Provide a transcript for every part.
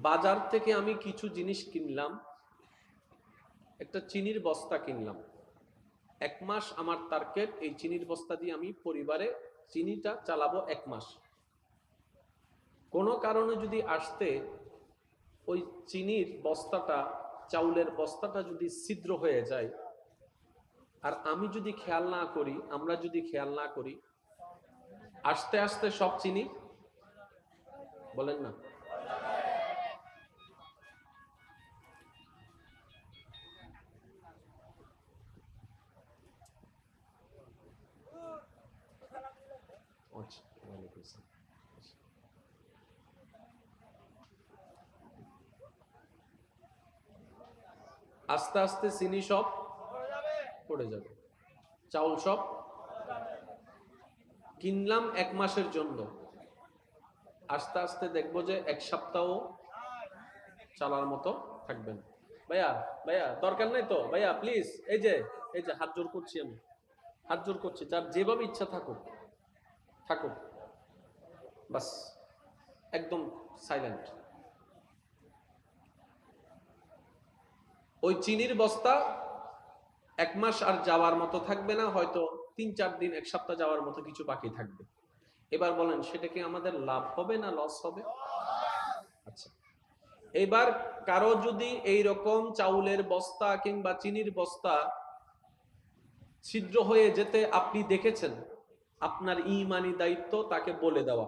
বাজার থেকে আমি কিছু জিনিস কিনলাম, একটা চিনির বস্তা কিনলাম। 1 মাস আমার টার্গেট, এই চিনির বস্তা দিয়ে আমি পরিবারে চিনিটা চালাবো 1 মাস। কোনো কারণে যদি আসতে ওই চিনির বস্তাটা, চাউলের বস্তাটা যদি ছিদ্র হয়ে যায়, আর আমি যদি খেয়াল না করি, আমরা যদি খেয়াল না করি, আস্তে আস্তে সব চিনি, বলেন না, আস্তে আস্তে চিনি সব পড়ে যাবে, চাউল সব কিনলাম 1 মাসের জন্য, আস্তে আস্তে দেখবো যে 1 সপ্তাহ চালার মতো থাকবেন। ভাইয়া ভাইয়া দরকার নাই তো ভাইয়া, প্লিজ, এই যে হাত জোর করছি, আমি হাত জোর করছি, যার যেভাবে ইচ্ছা থাকুক থাকুক, বাস একদম সাইলেন্ট। ওই চিনির বস্তা 1 মাস আর যাওয়ার মতো থাকবে না, হয়তো 3-4 দিন 1 সপ্তাহ যাওয়ার মতো কিছু বাকি থাকবে। এবার বলেন, সেটা কি আমাদের লাভ হবে না লস হবে? আচ্ছা, এবার কারো যদি এই রকম চাউলের বস্তা কিংবা চিনির বস্তা ছিদ্র হয়ে যেতে আপনি দেখেছেন, আপনার ঈমানি দায়িত্ব তাকে বলে দেওয়া,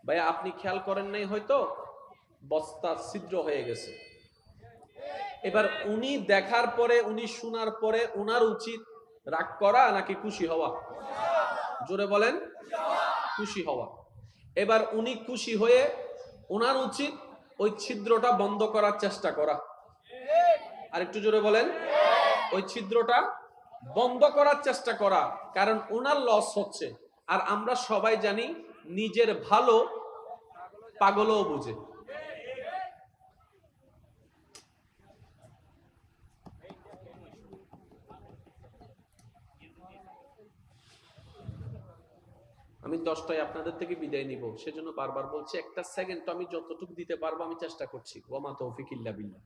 ভাইয়া আপনি খেয়াল করেন নাই, হয়তো বস্তা ছিদ্র হয়ে গেছে। এবার উনি দেখার পরে, উনি শোনার পরে উনার উচিত রাগ করা নাকি খুশি হওয়া? জোরে বলেন, খুশি হওয়া। এবার উনি খুশি হয়ে উনার উচিত ওই ছিদ্রটা বন্ধ করার চেষ্টা করা। আর একটু জোরে বলেন, ওই ছিদ্রটা বন্ধ করার চেষ্টা করা, কারণ ওনার লস হচ্ছে। আর আমরা সবাই জানি নিজের ভালো পাগলও বুঝে। আমি 10টায় আপনাদের থেকে বিদায় নিব, সেজন্য বারবার বলছি, একটা সেকেন্ড তো আমি যতটুকু দিতে পারবো আমি চেষ্টা করছি। ওয়ামা তৌফিক ইল্লা বিল্লাহ।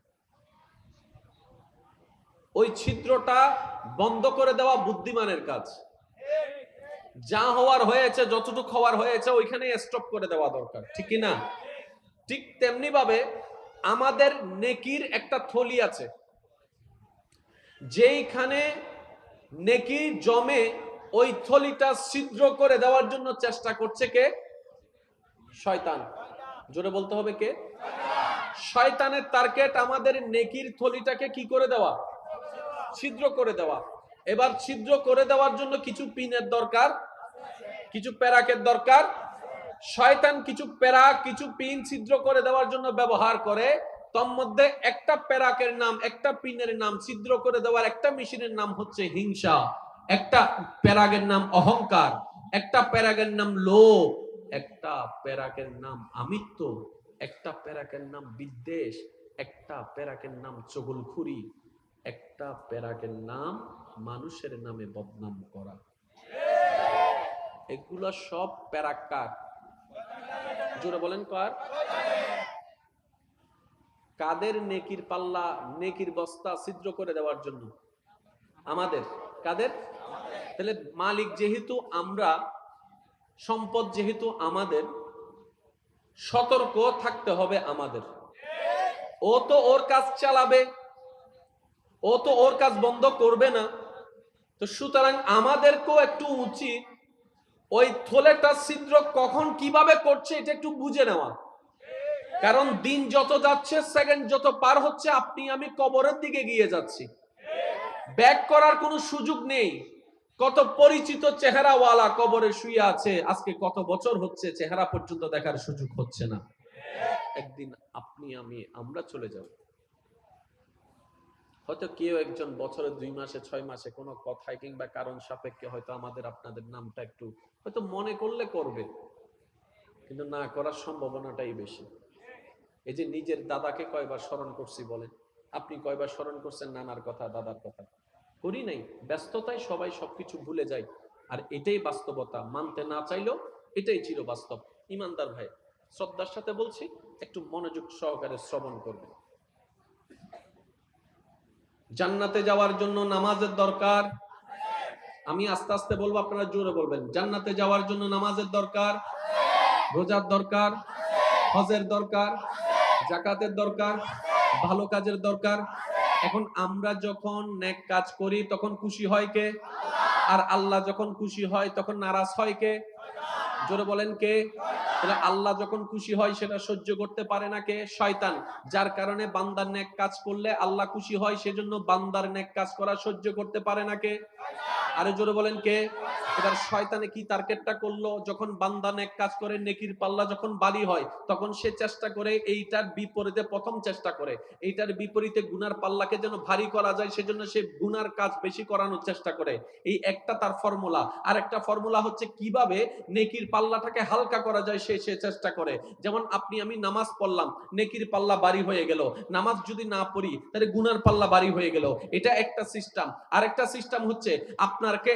ওই ছিদ্রটা বন্ধ করে দেওয়া বুদ্ধিমানের কাজ। যা হওয়ার হয়েছে, যতটুকু হওয়ার হয়েছে ওইখানে স্টপ করে দেওয়া দরকার, ঠিক না? ঠিক তেমনি ভাবে আমাদের নেকির একটা থলি আছে, যেইখানে নেকি জমে ওই থলিটা ছিদ্র করে দেওয়ার জন্য চেষ্টা করছে কে? শয়তান। জোরে বলতে হবে, কে? শয়তানের টার্গেট আমাদের নেকির থলিটাকে কি করে দেওয়া? ছিদ্র করে দেওয়া। এবার ছিদ্র করে দেওয়ার জন্য কিছু পিনের দরকার, কিছু প্যারাকের দরকার। শয়তান কিছু প্যারাক, কিছু পিন ছিদ্র করে দেওয়ার জন্য ব্যবহার করে। তোর মধ্যে একটা প্যারাকের নাম, একটা পিনের নাম, ছিদ্র করে দেওয়ার একটা মেশিনের নাম হচ্ছে হিংসা, একটা প্যারাকের নাম অহংকার, একটা প্যারাকের নাম লোভ, একটা প্যারাকের নাম আমিত্ব, একটা প্যারাকের নাম বিদ্বেষ, একটা প্যারাকের নাম চগলখুরি, একটা প্যারাকের নাম মানুষের নামে বদনাম করা। এগুলা সব প্যারাকার। জোরে বলেন, কার? কাদের নেকির পাল্লা, নেকির বস্তা ছিদ্র করে দেওয়ার জন্য? আমাদের। কাদের? তাহলে মালিক যেহেতু আমরা, সম্পদ যেহেতু আমাদের, সতর্ক থাকতে হবে আমাদের। ও তো ওর কাজ চালাবে, ও তো ওর কাজ বন্ধ করবে না। তো সুতরাং আমাদেরকেও একটু উচিত ওই থলেটা ছিদ্র কখন কিভাবে করছে এটা একটু বুঝে নেওয়া। কারণ দিন যত যাচ্ছে, সেকেন্ড যত পার হচ্ছে, আপনি আমি কবরের দিকে গিয়ে যাচ্ছি, ব্যাক করার কোনো সুযোগ নেই। কত পরিচিত চেহারাওয়ালা কবরে শুয়ে আছে, আজকে কত বছর হচ্ছে চেহারা পর্যন্ত দেখার সুযোগ হচ্ছে না। একদিন আপনি আমি আমরা চলে যাব। হয়তো কেউ একজন বছরে 2 মাসে 6 মাসে কোনো কথায় কিংবা কারণ সাপেক্ষে হয়তো আমাদের আপনাদের নামটা একটু হয়তো মনে করলে করবে, কিন্তু না করার সম্ভাবনাটাই বেশি। এই যে নিজের দাদাকে কয়বার স্মরণ করছি বলেন? আপনি কয়বার স্মরণ করছেন নানার কথা, দাদার কথা? করি নাই। ব্যস্ততায় সবাই সবকিছু ভুলে যায়, আর এটাই বাস্তবতা। মানতে না চাইলেও এটাই ছিল বাস্তব। ইমানদার ভাই, শ্রদ্ধার সাথে বলছি, একটু মনোযোগ সহকারে শ্রবণ করবেন। জান্নাতে যাওয়ার জন্য নামাজের দরকার। আমি আস্তে আস্তে বলবো, আপনারা জোরে বলবেন। জান্নাতে যাওয়ার জন্য নামাজের দরকার, রোজার দরকার, হজের দরকার, যাকাতের দরকার, ভালো কাজের দরকার। এখন আমরা যখন নেক কাজ করি তখন খুশি হয় কে? আর আল্লাহ যখন খুশি হয় তখন নারাজ হয় কে? জোরে বলেন কে? তাহলে আল্লাহ যখন খুশি হয় সেটা সহ্য করতে পারে না কে? শয়তান। যার কারণে বান্দার নেক কাজ করলে আল্লাহ খুশি হয়, সেজন্য বান্দার নেক কাজ করা সহ্য করতে পারে না কে? আরে জোরে বলেন কে? এবার শয়তানে কি টার্গেটটা করলো? যখন বান্দা নেক কাজ করে, নেকির পাল্লা যখন ভারী হয়, তখন সে চেষ্টা করে এইটার বিপরীতে, প্রথম চেষ্টা করে এইটার বিপরীতে গুনার পাল্লাকে যেন ভারী করা যায়, সেজন্য সে গুনার কাজ বেশি করানোর চেষ্টা করে। এই একটা তার ফর্মুলা। আর একটা ফর্মুলা হচ্ছে কিভাবে নেকির পাল্লাটাকে হালকা করা যায়, সে চেষ্টা করে। যেমন আপনি আমি নামাজ পড়লাম, নেকির পাল্লা ভারী হয়ে গেল। নামাজ যদি না পড়ি তাহলে গুনার পাল্লা ভারী হয়ে গেল। এটা একটা সিস্টেম। আরেকটা সিস্টেম হচ্ছে আপনাকে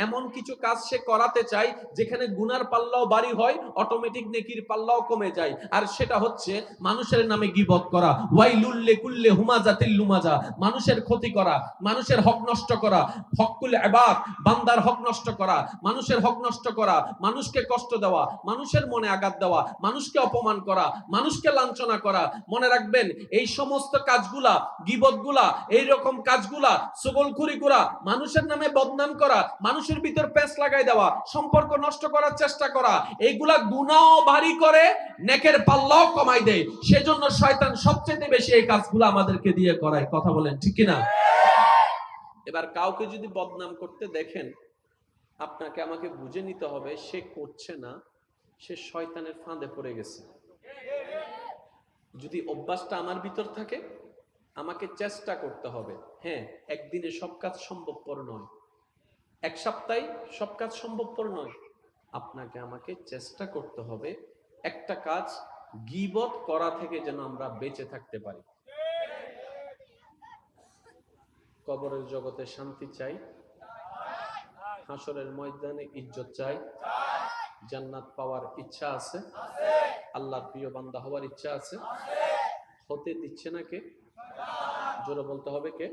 এমন কিছু কাজ সে করাতে চাই যেখানে গুনার পাল্লাও ভারী হয়, অটোমেটিক নেকির পাল্লাও কমে যায়। আর সেটা হচ্ছে মানুষের নামে গীবত করা, ওয়াইলুল লিকুল্লি হুমাজাতিল লুমাজা, মানুষের ক্ষতি করা, মানুষের হক নষ্ট করা, হকুল ইবাদ, বান্দার হক নষ্ট করা, মানুষের হক নষ্ট করা, মানুষকে কষ্ট দেওয়া, মানুষের মনে আঘাত দেওয়া, মানুষকে অপমান করা, মানুষকে লাঞ্ছনা করা। মনে রাখবেন, এই সমস্ত কাজগুলা, গীবতগুলা, এই রকম কাজগুলা, চুগলখুরি করা, মানুষের নামে বদনাম করা, মানুষের ভিতর পেঁচ লাগাই দেওয়া, সম্পর্ক নষ্ট করার চেষ্টা করা, এইগুলা গুনাহও ভারী করে, নেকের পাল্লাও কমাই দেয়। সেজন্য শয়তান সবচেয়ে বেশি এই কাজগুলো আমাদেরকে দিয়ে করায়। কথা বলেন ঠিক কিনা? এবার কাউকে যদি বদনাম করতে দেখেন, আপনাকে আমাকে বুঝে নিতে হবে সে করছে না, সে শয়তানের ফাঁদে পড়ে গেছে। যদি অভ্যাসটা আমার ভিতর থাকে, আমাকে চেষ্টা করতে হবে। হ্যাঁ, একদিনে সব কাজ সম্ভবপর নয়, এক সপ্তাহে সব কাজ সম্ভবপর নয়। আপনাকে আমাকে চেষ্টা করতে হবে একটা কাজ গীবত করা থেকে যেন আমরা বেঁচে থাকতে পারি। কবরের জগতে শান্তি চাই, হাসরের ময়দানে ইজ্জত চাই, জান্নাত পাওয়ার ইচ্ছা আছে, আল্লাহর প্রিয় বান্দা হওয়ার ইচ্ছা আছে। হতে দিচ্ছে না কে? জোরে বলতে হবে কে?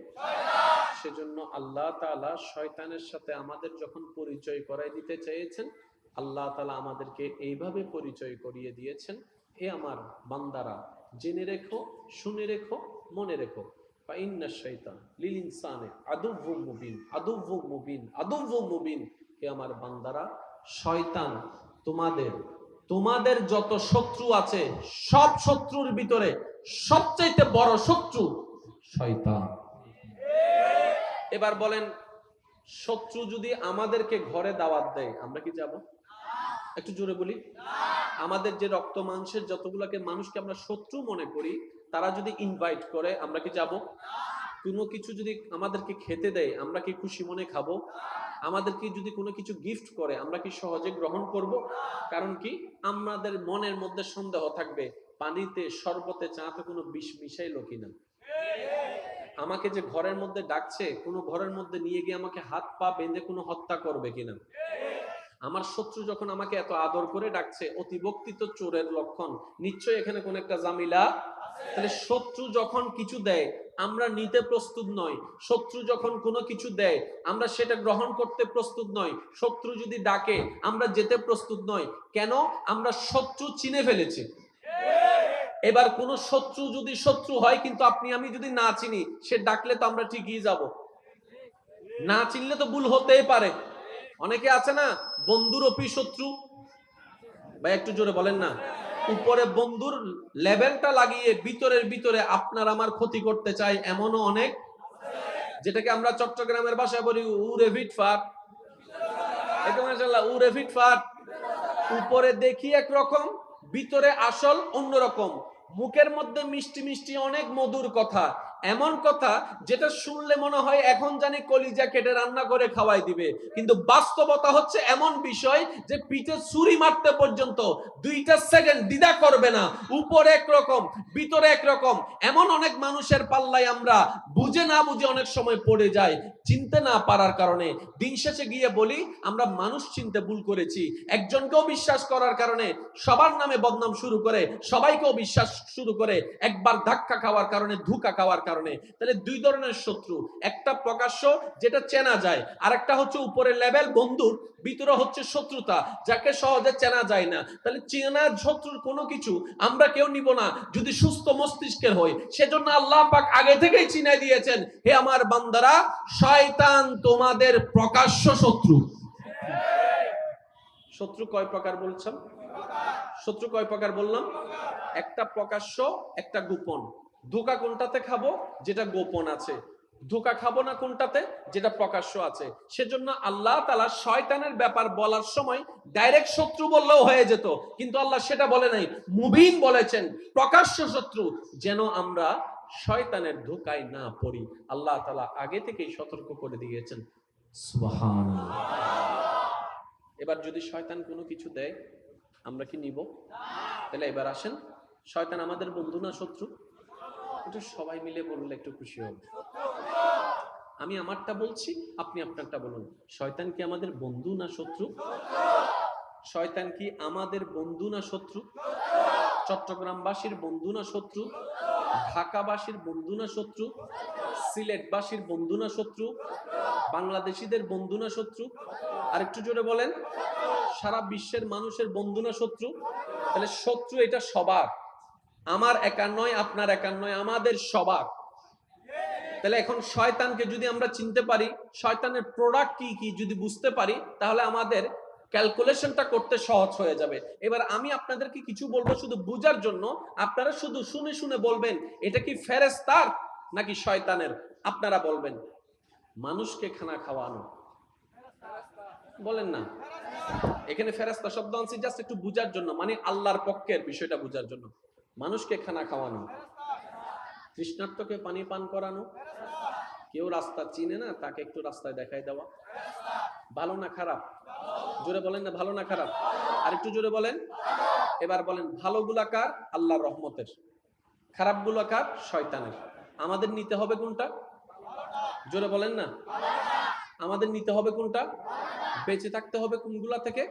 সেজন্য আল্লাহ তাআলা শয়তানের সাথে আমাদের যখন পরিচয় করাই দিতে চেয়েছেন, আল্লাহ তাআলা আমাদেরকে এইভাবে পরিচয় করিয়ে দিয়েছেন, হে আমার বান্দারা, জেনে রেখো, শুনে রেখো, মনে রেখো, ফাইন্নাশ শাইতান লিল ইনসানি আদুউম মুবিন, আদুউম মুবিন, আদুউম মুবিন। হে আমার বান্দারা, শয়তান তোমাদের যত শত্রু আছে, সব শত্রুর ভিতরে সবচাইতে বড় শত্রু শয়তান। এবার বলেন, শত্রু যদি আমাদেরকে ঘরে দাওয়াত দেয়, আমরা কি যাব? একটু জোরে বলি। আমাদের যে রক্ত মাংসের যতগুলোকে মানুষকে আমরা শত্রু মনে করি, তারা যদি ইনভাইট করে, আমরা কি যাব? কোনো কিছু যদি আমাদেরকে খেতে দেয়, আমরা কি খুশি মনে খাবো? আমাদেরকে যদি কোনো কিছু গিফট করে, আমরা কি সহজে গ্রহণ করব? কারণ কি? আমাদের মনের মধ্যে সন্দেহ থাকবে, পানিতে, শরবতে, চাতে কোনো বিষ মিশাইলো কিনা। আমাকে যে ঘরের মধ্যে ডাকছে, কোনো ঘরের মধ্যে নিয়ে গিয়ে আমাকে হাত পা বেঁধে কোনো হত্যা করবে কিনা। আমার শত্রু যখন আমাকে এত আদর করে ডাকছে, অতিভক্তি তো চোরের লক্ষণ, নিশ্চয়ই এখানে কোন একটা জামিলা। তাহলে শত্রু যখন কিছু দেয়, আমরা নিতে প্রস্তুত নই। শত্রু যখন কোনো কিছু দেয়, আমরা সেটা গ্রহণ করতে প্রস্তুত নই। শত্রু যদি ডাকে, আমরা যেতে প্রস্তুত নই। কেন? আমরা শত্রু চিনে ফেলেছি। এবার কোন শত্রু যদি শত্রু হয়, কিন্তু আপনি আমি যদি না চিনি, সে ডাকলে তো আমরা ঠিকই যাব। না চিনলে তো ভুল হতেই পারে। অনেকে আছে না, বন্ধুর অপি শত্রু। ভাই একটু জোরে বলেন না। উপরে বন্ধুর লেভেলটা লাগিয়ে ভিতরে আপনার আমার ক্ষতি করতে চাই, এমনও অনেক, যেটাকে আমরা চট্টগ্রামের ভাষায় বলি উরে ফিটফাট। এটা মাশাআল্লাহ, উরে ফিটফাট। উপরে দেখি একরকম, ভিতরে আসল অন্যরকম। মুখের মধ্যে মিষ্টি মিষ্টি অনেক মধুর কথা, এমন কথা যেটা শুনলে মনে হয় এখন জানি কলিজা কেটে রান্না করে খাওয়াই দিবে, কিন্তু বাস্তবতা হচ্ছে এমন বিষয় যে পিঠে ছুরি মারতে পর্যন্ত 2 সেকেন্ড দ্বিধা করবে না, উপরে একরকম ভিতরে একরকম। এমন অনেক মানুষের পাল্লায় আমরা বুঝে না বুঝে অনেক সময় পড়ে যাই, চিনতে না পারার কারণে। দিন শেষে গিয়ে বলি আমরা মানুষ চিনতে ভুল করেছি, একজনকেও বিশ্বাস করার কারণে সবার নামে বদনাম শুরু করে, সবাইকেও বিশ্বাস শুরু করে, একবার ধাক্কা খাওয়ার কারণে, ধোঁকা খাওয়ার কারণে। তাহলে 2 ধরনের শত্রু, একটা প্রকাশ্য যেটা চেনা যায়, আর একটা হচ্ছে উপরের লেভেল বন্ধুর, ভিতরে হচ্ছে শত্রুতা যাকে সহজে চেনা যায় না। তাহলে চেনা শত্রুর কোনো কিছু আমরা কেউ নিব না যদি সুস্থ মস্তিষ্কের হয়। সেজন্য আল্লাহ পাক আগে থেকেই চিনাই দিয়েছেন, হে আমার বান্দারা, শয়তান তোমাদের প্রকাশ্য শত্রু। শত্রু কয় প্রকার বলছেন? শত্রু কয় প্রকার বললাম? একটা প্রকাশ্য, একটা গোপন। ধোঁকা কোনটাতে খাবো? যেটা গোপন আছে। ধোঁকা খাবো না কোনটাতে? যেটা প্রকাশ্য আছে। সেজন্য আল্লাহ তাআলা শয়তানের ব্যাপার বলার সময় ডাইরেক্ট শত্রু বললেও হয়ে যেত, কিন্তু আল্লাহ সেটা বলে নাই, মুবিন বলেছেন, প্রকাশ্য শত্রু, যেন আমরা শয়তানের ধোঁকায় না পড়ি। আল্লাহ তাআলা আগে থেকেই সতর্ক করে দিয়েছেন। সুবহানাল্লাহ। এবার যদি শয়তান কোনো কিছু দেয় আমরা কি নিব? তাহলে এবার আসেন, শয়তান আমাদের বন্ধু না শত্রু? এটা সবাই মিলে বললে একটু খুশি হবে। আমি আমারটা বলছি, আপনি আপনারটা বলুন। শয়তান কি আমাদের বন্ধু না শত্রু? শয়তান কি আমাদের বন্ধু না শত্রু? চট্টগ্রামবাসীর বন্ধু না শত্রু? ঢাকাবাসীর বন্ধু না শত্রু? সিলেটবাসীর বন্ধু না শত্রু? বাংলাদেশিদের বন্ধু না শত্রু? আর একটু জোরে বলেন, সারা বিশ্বের মানুষের বন্ধু না শত্রু? তাহলে শত্রু এটা সবার, আমার একার নয়, আপনার একার নয়, আমাদের সবার। তাহলে এখন শয়তানকে যদি আমরা চিনতে পারি, শয়তানের প্রোডাক্ট কি কি যদি বুঝতে পারি, তাহলে আমাদের ক্যালকুলেশনটা করতে সহজ হয়ে যাবে। এবার আমি আপনাদেরকে কিছু বলবো শুধু বুঝার জন্য, আপনারা শুধু শুনে শুনে বলবেন এটা কি ফেরেশতার নাকি শয়তানের। আপনারা বলবেন। মানুষকে খানা খাওয়ানো, বলেন না। এখানে ফেরেশতা শব্দ আনছি জাস্ট একটু বুঝার জন্য, মানে আল্লাহর পক্ষের বিষয়টা বুঝার জন্য। মানুষকে খানা খাওয়ানো, তৃষ্ণার্তকে পানি পান করানো, কেউ রাস্তা চিনে না তাকে একটু রাস্তায় দেখাই দেওয়া, ভালো না খারাপ? জোরে বলেন না, ভালো না খারাপ? আর একটু জোরে বলেন। এবার বলেন, ভালো গুলা কার? আল্লাহর রহমতের। খারাপ গুলা কার? শয়তানের। আমাদের নিতে হবে কোনটা? জোরে বলেন না। আমাদের নিতে হবে কোনটা? বেঁচে থাকতে হবে কোনগুলা থেকে?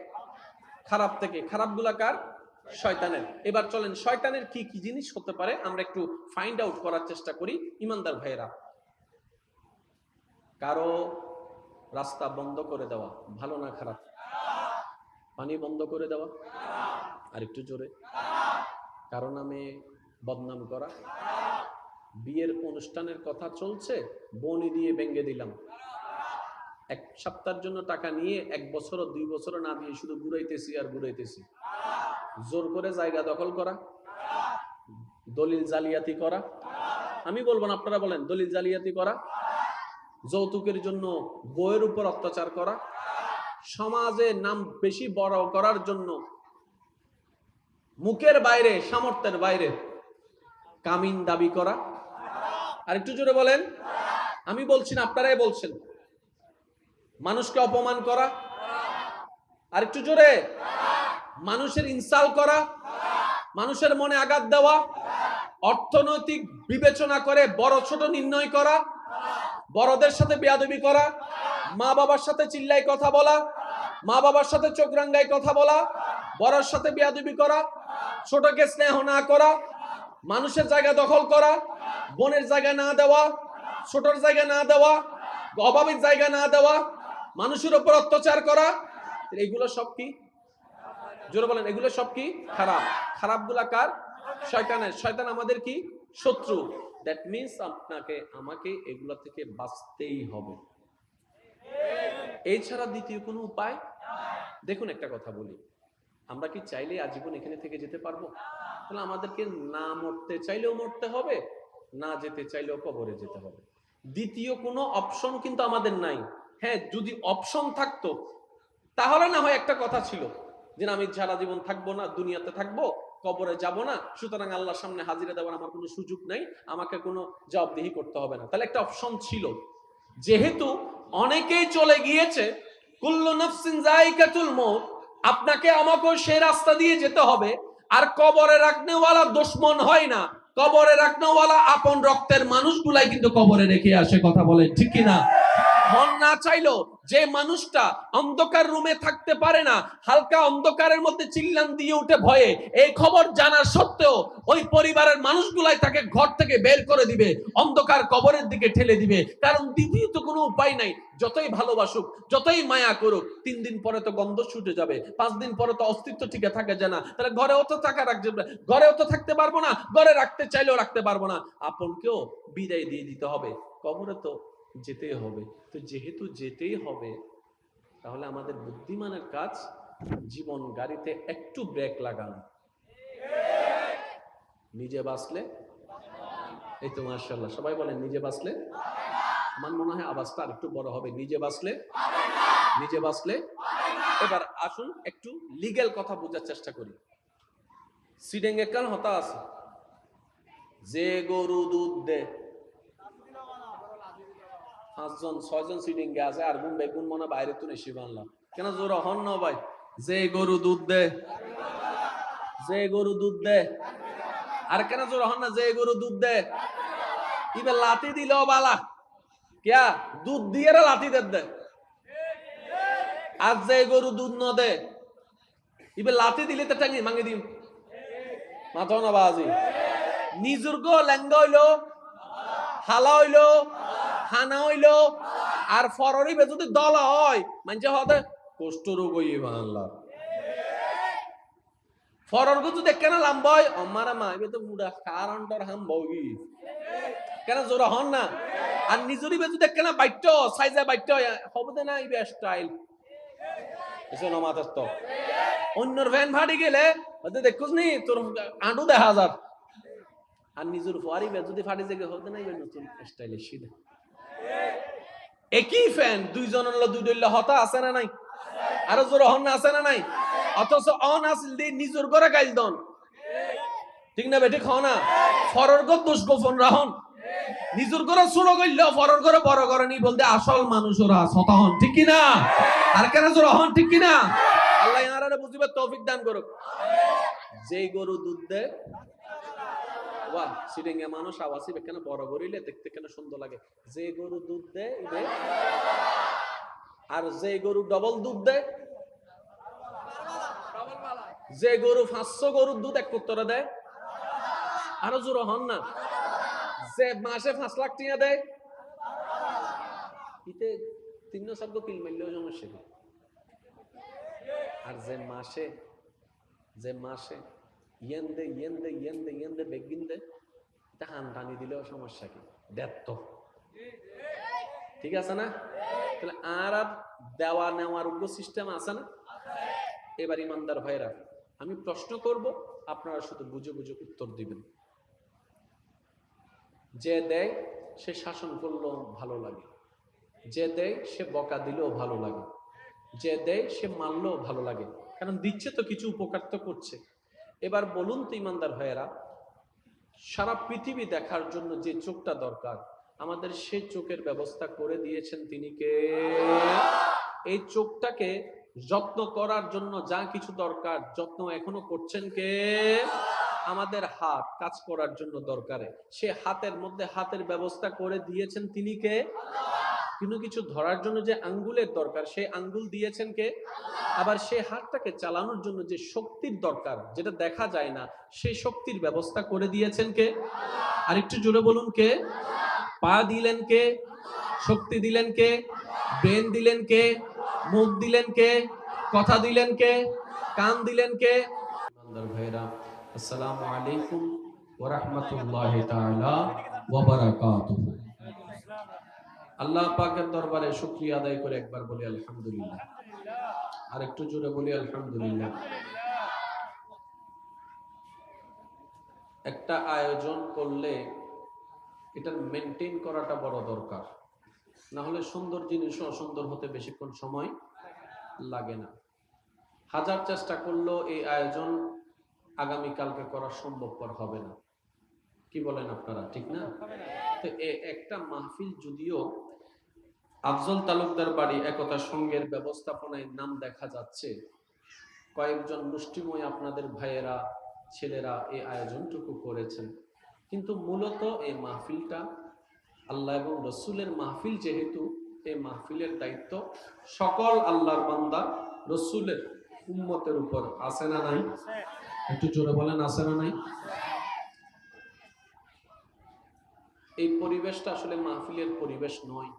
খারাপ থেকে। খারাপ গুলা কার? শয়তানের। এবার চলেন শয়তানের কি কি জিনিস হতে পারে আমরা একটু ফাইন্ড আউট করার চেষ্টা করি। ইমানদার ভাইয়েরা, কারো রাস্তা বন্ধ করে দেওয়া, ভালো না খারাপ? পানি বন্ধ করে দেওয়া, আর একটু জোরে। কারো নামে বদনাম করা, বিয়ের অনুষ্ঠানের কথা চলছে, বনি দিয়ে ভেঙে দিলাম, 1 সপ্তাহের জন্য টাকা নিয়ে 1 বছর 2 বছর না দিয়ে শুধু ঘুরাইতেছি আর ঘুরাইতেছি। জোর করে জায়গা দখল করা, দলিল জালিয়াতি করা, আমি বলবো না আপনারা বলেন, দলিল জালিয়াতি করা, যৌতুকের জন্য বউয়ের উপর অত্যাচার করা, সমাজে নাম বেশি বড় করার জন্য মুখের বাইরে, সামর্থ্যের বাইরে কামিন দাবি করা। আর একটু জোরে বলেন। আমি বলছি না, আপনারাই বলছেন। মানুষকে অপমান করা, আর একটু জোরে। মানুষের ইনসাল্ট করা, মানুষের মনে আঘাত দেওয়া, অর্থনৈতিক বিবেচনা করে বড় ছোট নির্ণয় করা, বড়দের সাথে বেয়াদবি করা, মা বাবার সাথে চিল্লাই কথা বলা, মা বাবার সাথে চোখ রাঙ্গায় কথা বলা, বড়র সাথে বেয়াদবি করা, ছোটকে স্নেহ না করা, মানুষের জায়গা দখল করা, বোনের জায়গা না দেওয়া, ছোটর জায়গা না দেওয়া, অভাবীর জায়গা না দেওয়া, মানুষের উপর অত্যাচার করা, এগুলো সব কি? জোরে বলেন, এগুলো সব কি? খারাপ। খারাপগুলা কার? শয়তানের। শয়তান আমাদের কি? শত্রু। দ্যাট মিন্স আপনাকে আমাকে এগুলা থেকে বাঁচতেই হবে, এছাড়া দ্বিতীয় কোনো উপায়। দেখুন একটা কথা বলি, আমরা কি চাইলে আজীবন এখানে থেকে যেতে পারবো? তাহলে আমাদেরকে না মরতে চাইলেও মরতে হবে, না যেতে চাইলেও কবরে যেতে হবে। দ্বিতীয় কোনো অপশন কিন্তু আমাদের নাই। হ্যাঁ, যদি অপশন থাকতো তাহলে না হয় একটা কথা ছিল যে আমি সারা জীবন থাকবো না, দুনিয়াতে থাকবো, কবরে যাব না, সুতরাং আল্লাহর সামনে হাজিরা দেওয়ার আমার কোনো সুযোগ নাই, আমাকে কোনো জবাবদিহি করতে হবে না। তাহলে একটা অপশন ছিল। যেহেতু অনেকেই চলে গিয়েছে, কুল্লু নাফসিন যায়িকাতুল মউত, আপনাকে আমাকেও সেই রাস্তা দিয়ে যেতে হবে। আর কবরে রাখনেওয়ালা দুশমন হয় না, কবরে রাখনেওয়ালা আপন রক্তের মানুষগুলাই কিন্তু কবরে রেখে আসে। কথা বলেন ঠিক কিনা? মন না চাইলো যে মানুষটা অন্ধকার রুমে থাকতে পারে না, হালকা অন্ধকারের মধ্যে চিল্লান দিয়ে উঠে ভয়ে, এই খবর জানার সত্ত্বেও ওই পরিবারের মানুষগুলাই তাকে ঘর থেকে বের করে দিবে, অন্ধকার কবরের দিকে ঠেলে দিবে। কারণ দ্বিতীয় তো কোনো উপায় নাই। যতই ভালোবাসুক, যতই মায়া করুক, 3 দিন পরে তো গন্ধ ছুটে যাবে, 5 দিন পরে তো অস্তিত্ব টিকে থাকে যায় না। তাহলে ঘরেও তো টাকা রাখবে, ঘরেও তো থাকতে পারবো না, ঘরে রাখতে চাইলেও রাখতে পারবো না। আপনকেও বিদায় দিয়ে দিতে হবে, কবরে তো যেতেই হবে। তো যেহেতু যেতেই হবে, তাহলে আমাদের বুদ্ধিমানের কাজ জীবন গাড়িতে একটু ব্রেক লাগানো। নিজে বাঁচলে, এই তো মাশাআল্লাহ সবাই বলেন নিজে বাঁচলে। আমার মনে হয় আওয়াজটা আর একটু বড় হবে, নিজে বাঁচলে, নিজে বাঁচলে। এবার আসুন একটু লিগ্যাল কথা বোঝার চেষ্টা করি। সিডেঙ্গে কাল হতা আছে, যে গরু দুধ দে, 5 জন 6 জন সিটিং গে আছে, আর গুণ বেগুন মনে বাইরে তো নেশি বানলাম কেন জোর হন না ভাই। যে গরু দুধ দে, যে গরু দুধ দে, আর কেন জোর হন না, যে গরু দুধ দে। ইবে লাতি দিল বালা क्या দুধ দিয়ে লাতি দে। আর যে গরু দুধ ন দে, ইবে লাতি দিলে তো টাঙ্গি মাঙ্গি দিম মাথা না বাজি। নিজুর গো লেঙ্গা হইলো, হালা হইলো, হানা হইলো, আর ফররিবে যদি দল হয় মানে হতে কষ্ট রোগ হইয়ে বাংলা। ফরর গো যদি কেন লাম্বয় আমারা মা এবে তো মুডা কারণটার হাম বগি কেন জোর হন না। আর নিজুরি বে যদি কেন বাইট সাইজে বাইট হবে না, ইবে স্টাইল এসে নমাতাস তো অন্যর ভ্যান ভাড়ি গেলে হয়তো দেখুস নি তোর আঁটু দেখা যার। আর নিজের ফুয়ারি বে যদি ফাড়ি জেগে হতে না, ইবে নতুন স্টাইলে সিধা একই ফ্যান দুইজনের দুইডল্লা হতা আছে না নাই, আরো জোর হন না আছে না নাই। অথচ অন আসল দিয়ে নিজের ঘরে গাইল দন, ঠিক না বেঠিক হ না। ফরর গো দোষ গোপন রাহন, নিজের ঘরে ছোট গইল, ফরর ঘরে বড় করে নি বলতে আসল মানুষ ওরা সতা হন, ঠিক কিনা? আর কেন জোর হন, ঠিক কিনা? আল্লাহ ইয়ারারে বুঝিবার তৌফিক দান করুক। যেই গরু দুধ দেয়, বাহ সিডিংয়ে মানুষ আওয়াসি কেন বড় গরিলে দেখতে কেন সুন্দর লাগে। যে গরু দুধ দেয় ইবে, আর যে গরু ডবল দুধ দেয়, যে গরু 500 গরুর দুধ এক পুত্তরে দেয়, আরো জোর হন না। যে মাসে 5 লাখ টাকা দেয়, ইতে 3 কিল মারলেও সমস্যা নেই। আর যে মাসে ইয়েন দে ইয়েন দে ইয়েন দে ইয়েন দে বেগিন দে, এটা হান টানি দিলেও সমস্যা কি, দেড় তো ঠিক আছে না? তাহলে আর দেওয়া নেওয়ার উগ্র সিস্টেম আছে না? এবার ইমানদার ভাইরা, আমি প্রশ্ন করব, আপনারা শুধু বুঝে বুঝে উত্তর দিবেন। যে দেয় সে শাসন করলেও ভালো লাগে, যে দেয় সে বকা দিলেও ভালো লাগে, যে দেয় সে মানলেও ভালো লাগে, কারণ দিচ্ছে তো কিছু উপকার তো করছে। এবার বলুন তো ইমানদার ভাইয়েরা, সারা পৃথিবী দেখার জন্য যে চোখটা দরকার, আমাদের সেই চোখের ব্যবস্থা করে দিয়েছেন তিনি কে? এই চোখটাকে যত্ন করার জন্য যা কিছু দরকার যত্ন এখনো করছেন কে? আমাদের হাত কাজ করার জন্য দরকারে সে হাতের মধ্যে হাতের ব্যবস্থা করে দিয়েছেন তিনি কে? কিন্তু কিছু ধরার জন্য যে আঙ্গুলের দরকার সেই আঙ্গুল দিয়েছেন কে? আবার সেই হাতটাকে চালানোর জন্য যে শক্তির দরকার যেটা দেখা যায় না সেই শক্তির ব্যবস্থা করে দিয়েছেন কে? আর একটু জোরে বলুন কে? পা দিলেন কে? শক্তি দিলেন কে? ব্রেন দিলেন কে? মুখ দিলেন কে? কথা দিলেন কে? কান দিলেন কে? ইমানদার ভাইরা, আসসালামু আলাইকুম ওয়া রাহমাতুল্লাহি তাআলা ওয়া বারাকাতুহু। আল্লাহ পাকের দরবারে শুকরিয়া আদায় করে একবার বলি আলহামদুলিল্লাহ, আর একটু জোরে বলি আলহামদুলিল্লাহ। একটা আয়োজন করলে এটা মেনটেন করাটা বড় দরকার, না হলে সুন্দর জিনিসও অসুন্দর হতে বেশিক্ষণ সময় লাগে না। হাজার চেষ্টা করলেও এই আয়োজন আগামীকালকে করা সম্ভবপর হবে না। কি বলেন আপনারা, ঠিক না? তো একটা মাহফিল যদিও আফজল তালুকদার বাড়ি একতা সংঘের ব্যবস্থাপনায় নাম দেখা যাচ্ছে, কয়েকজন মুষ্টিময় আপনাদের ভাইয়েরা ছেলেরা এই আয়োজনটুকু করেছেন, কিন্তু মূলত এই মাহফিলটা আল্লাহ এবং রসুলের মাহফিল, যেহেতু এই মাহফিলের দায়িত্ব সকল আল্লাহর বান্দা রসুলের উম্মতের উপর আছে না নাই? একটু জোরে বলেন, আছে না নাই? এই পরিবেশটা আসলে মাহফিলের পরিবেশ নয়।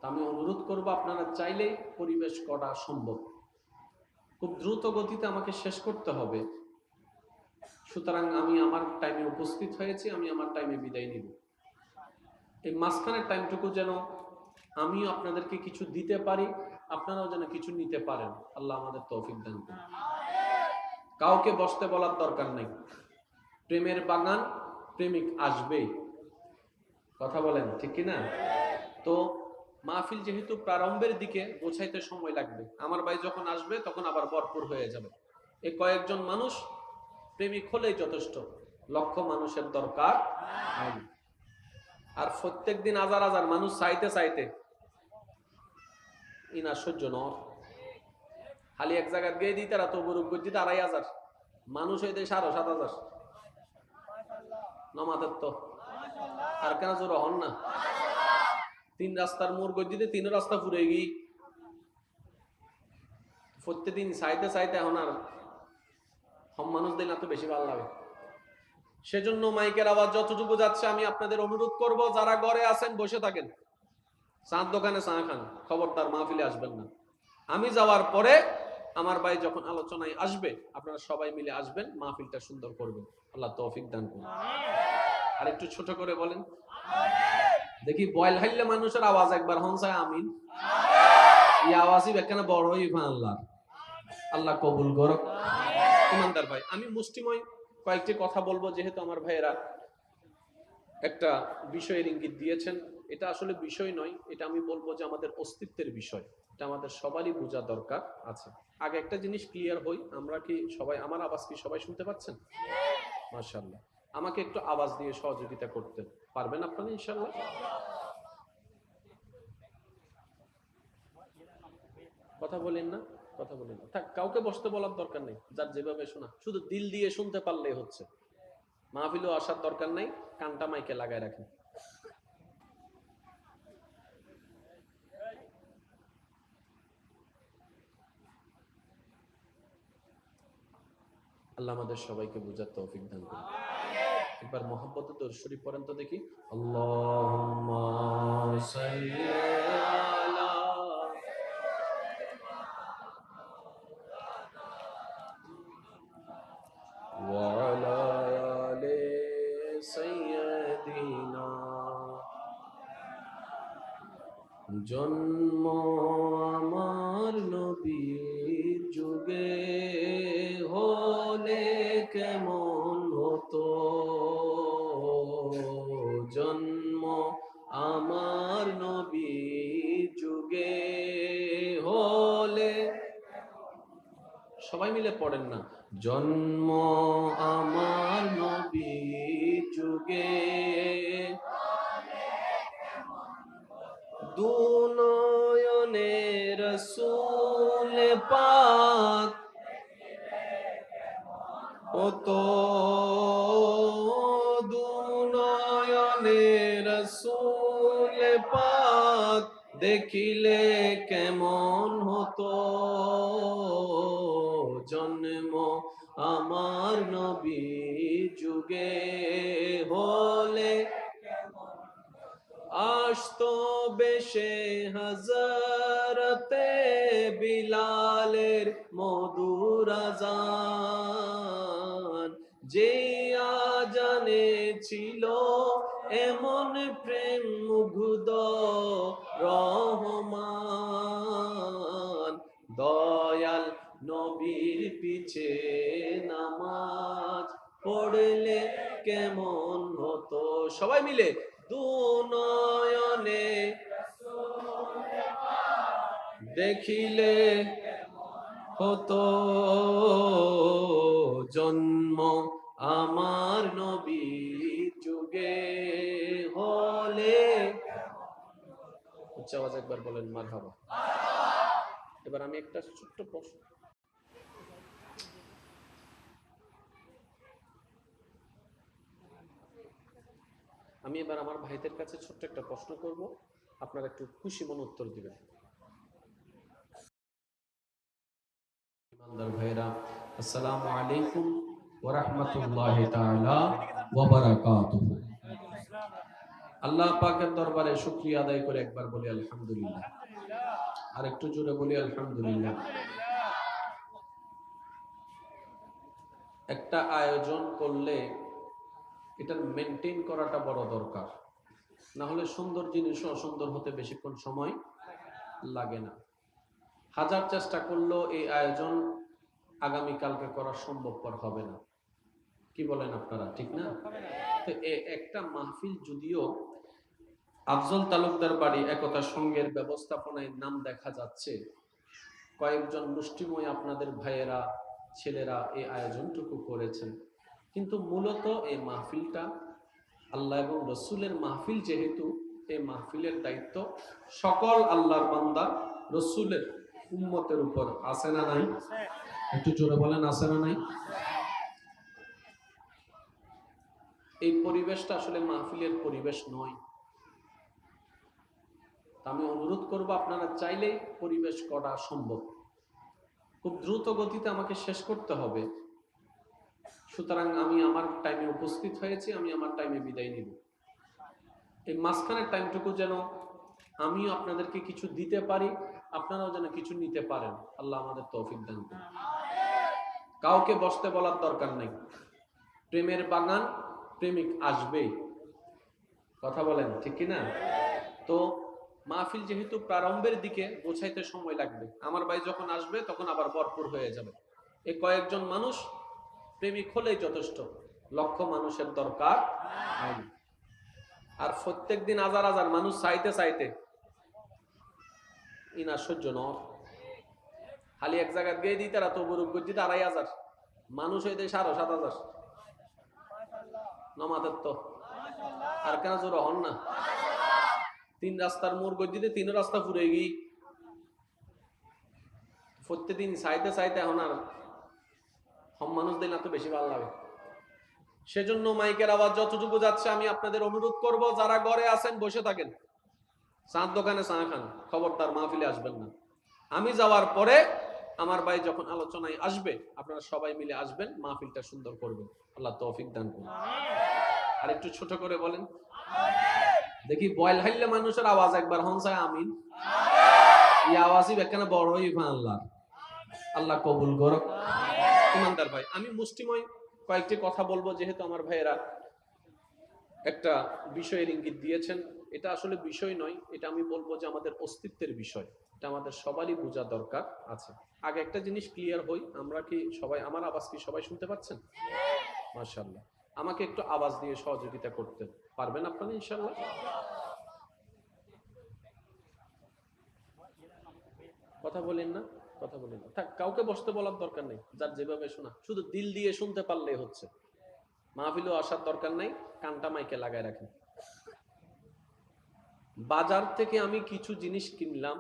আমি অনুরোধ করব, আপনারা চাইলেই পরিবেশ করা সম্ভব। খুব দ্রুত গতিতে আমাকে শেষ করতে হবে, সুতরাং আমি আমার টাইমে উপস্থিত হয়েছি, আমি আমার টাইমে বিদায় নিব। এই মাঝখানের টাইমটুকু যেন আমিও আপনাদেরকে কিছু দিতে পারি, আপনারাও যেন কিছু নিতে পারেন। আল্লাহ আমাদের তৌফিক দান করুন। কাউকে বসতে বলার দরকার নেই। প্রেমের বাগান, প্রেমিক আসবেই। কথা বলেন, ঠিক কিনা? তো মাহফিল যেহেতু প্রারম্ভের দিকে, গোছাইতে সময় লাগবে। আমার ভাই যখন আসবে তখন আবার ভরপুর হয়ে যাবে। এই কয়েকজন মানুষ প্রেমিক হলেই যথেষ্ট, লক্ষ মানুষের দরকার নাই। আর প্রত্যেকদিন হাজার হাজার মানুষ চাইতে চাইতে ইনা সহ্য ন। খালি এক জায়গায় গিয়ে দিই তারা তো গরু গজ্জিতে 2500 মানুষ হইতে 7,500 নমাদের তো আর কেন জোর হন না। 3 রাস্তার মোড় গজ্জিতে 3 রাস্তা ফুরে গিয়ে প্রত্যেকদিন চাইতে চাইতে এখন আর কম মানুষ দিলে তো বেশি ভালো লাগে। সেজন্য মাইকের আওয়াজ যতটুকু যাচ্ছে, আমি আপনাদের অনুরোধ করব, যারা ঘরে আছেন বসে থাকেন, চাঁদ দোকানে চা খান, খবরদার মাহফিলে আসবেন না। আমি যাওয়ার পরে আমার ভাই যখন আলোচনায় আসবে, আপনারা সবাই মিলে আসবেন, মাহফিলটা সুন্দর করবেন। আল্লাহ তৌফিক দান করুন। আর একটু ছোট করে বলেন দেখি, বয়ল হাইলে মানুষের আওয়াজ একবার হনসায় আমিন। এই আওয়াজই বেখানে বড় হই আল্লাহ, আল্লাহ কবুল করুক। ইমানদার ভাই, আমি মুষ্টিময় কয়েকটি কথা বলবো, যেহেতু আমার ভাইয়েরা একটা বিষয়ের ইঙ্গিত দিয়েছেন। এটা আসলে বিষয় নয়, এটা আমি বলবো যে আমাদের অস্তিত্বের বিষয়। এটা আমাদের সবারই বোঝা দরকার আছে। আগে একটা জিনিস ক্লিয়ার হই, আমরা কি সবাই, আমার আওয়াজ কি সবাই শুনতে পাচ্ছেন? মাশাআল্লাহ। আমাকে একটু আওয়াজ দিয়ে সহযোগিতা করতে পারবেন আপনারা ইনশাআল্লাহ? কথা বলেন না, কথা বলেন না। থাক, কাউকে বসতে বলার দরকার নেই, যার যেভাবে শোনা, শুধু দিল দিয়ে শুনতে পারলেই হচ্ছে। মাহফিলেও আসার দরকার নেই, কানটা মাইকে লাগায় রাখেন। আল্লাহ আমাদের সবাইকে বুঝার তৌফিক দান করুন। একবার মহব্বতে দরুদ শরীফ পড়েন তো দেখি। আল্লাহুম্মা সাল্লি আলা ওয়া আলা আলি সাইয়্যিদিনা। জন্ম আমার নবীর যুগে হলে কেমন হতো, জন্ম আমার নবীর যুগে হলে, সবাই মিলে পড়েন না, জন্ম আমার নবীর যুগে দুনয়নে রসূল পাক হতো, দুনয়নে রসূল পাক দেখিলে কেমন হতো, জন্ম আমার নবীর যুগে হলে আসতো বেশে হযরতে বিলালের মধুর আযান, যে আজানে ছিল এমন প্রেম মুগ্ধ রহমান, দয়াল নবীর পিছে নামাজ পড়লে কেমন হতো। সবাই মিলে, দুনয়নে দেখিলে হতো, জন্ম আমার নবীর যুগে হলে, উচ্চ আওয়াজ একবার বলেন মারহাবা। এবার আমি একটা ছোট্ট প্রশ্ন, আমি এবার আমার ভাইদের কাছে ছোট্ট একটা প্রশ্ন করব, আপনারা একটু খুশি মনে উত্তর দিবেন। ইমানদার ভাইরা, আসসালামু আলাইকুম ওয়া রাহমাতুল্লাহি তাআলা ওয়া বারাকাতুহু। আল্লাহ পাকের দরবারে শুকরিয়া আদায় করে একবার বলি আলহামদুলিল্লাহ, আর একটু জোরে বলি আলহামদুলিল্লাহ। একটা আয়োজন করলে এটা মেনটেন করাটা বড় দরকার, না হলে সুন্দর জিনিস অসুন্দর হতে বেশিক্ষণ সময় লাগে না। হাজার চেষ্টা করলেও এই আয়োজন আগামীকালকে করা সম্ভবপর হবে না। কি বলেন আপনারা, ঠিক না? তো একটা মাহফিল, যদিও আফজল তালুকদার বাড়ি একতা সংঘের ব্যবস্থাপনায় নাম দেখা যাচ্ছে, কয়েকজন মুষ্টিময় আপনাদের ভাইয়েরা ছেলেরা এই আয়োজনটুকু করেছেন, কিন্তু মূলত এই মাহফিলটা আল্লাহ এবং রসুলের মাহফিল, যেহেতু এই মাহফিলের দায়িত্ব সকল আল্লাহর বান্দা রসুলের উম্মতের উপর আছে না নাই? একটু জোরে বলেন, আছে না নাই? এই পরিবেশটা আসলে মাহফিলের পরিবেশ নয়। আমি অনুরোধ করব, আপনারা চাইলেই পরিবেশ করা সম্ভব, খুব দ্রুত গতিতে আমাকে শেষ করতে হবে। সুতরাং আমি আমার টাইমে উপস্থিত হয়েছি, আমি আমার টাইমে বিদায় নিব। এই মাঝখানের টাইমটুকু যেন আমিও আপনাদেরকে কিছু দিতে পারি, আপনারাও যেন কিছু নিতে পারেন। আল্লাহ আমাদের তৌফিক দান করুন। কাউকে বসতে বলার দরকার নাই। প্রেমের বাগান, প্রেমিক আসবেই। কথা বলেন, ঠিক কিনা? তো মাহফিল যেহেতু প্রারম্ভের দিকে, গোছাইতে সময় লাগবে। আমার ভাই যখন আসবে তখন আবার ভরপুর হয়ে যাবে। এই কয়েকজন মানুষ প্রেমিক হলেই যথেষ্ট, লক্ষ মানুষের দরকার নাই। আর প্রত্যেক দিন হাজার হাজার মানুষ চাইতে চাইতে ইনা সহ্য নয়। খালি এক জায়গায় গিয়ে দিই তারা তো গরু গজ্জিত 2500 মানুষ হইতে 7,500 নমাতের তো আর কেন জোর হন না। 3 রাস্তার মোড় গজ্জিতে 3 রাস্তা পুরে গিয়ে প্রত্যেকদিন চাইতে চাইতে এখন আর হম মানুষ দিন এত বেশি ভালো লাগে। সেজন্য মাইকের আওয়াজ যতটুকু যাচ্ছে, আমি আপনাদের অনুরোধ করব, যারা ঘরে আছেন বসে থাকেন, চাঁদ দোকানে চা খান, খবরদার মাহফিলে আসবেন না। আমি যাওয়ার পরে আমার ভাই যখন আলোচনায় আসবে, আপনারা সবাই মিলে আসবেন, মাহফিলটা সুন্দর করবেন। আল্লাহ তৌফিক দান করুন। আর একটু ছোট করে বলেন দেখি, বয়ল হাইলে মানুষের আওয়াজ একবার হনসায় আমিন। এই আওয়াজই বেখানে বড় হই আল্লাহ, আল্লাহ কবুল করুক। ইমানদার ভাই, আমি মুষ্টিময় কয়েকটি কথা বলবো, যেহেতু আমার ভাইয়েরা একটা বিষয়ের ইঙ্গিত দিয়েছেন। এটা আসলে বিষয় নয়, এটা আমি বলবো যে আমাদের অস্তিত্বের বিষয়। এটা আমাদের সবারই বোঝা দরকার আছে। আগে একটা জিনিস ক্লিয়ার হই, আমরা কি সবাই, আমার আওয়াজ কি সবাই শুনতে পাচ্ছেন? মাশাআল্লাহ। আমাকে একটু আওয়াজ দিয়ে সহযোগিতা করতে পারবেন আপনারা ইনশাআল্লাহ? কথা বলেন না, কথা বলেন না। থাক, কাউকে বসতে বলার দরকার নেই, যার যেভাবে শোনা, শুধু দিল দিয়ে শুনতে পারলেই হচ্ছে। মাহফিলেও আসার দরকার নাই, কানটা মাইকে লাগায় রাখেন। বাজার থেকে আমি কিছু জিনিস কিনলাম,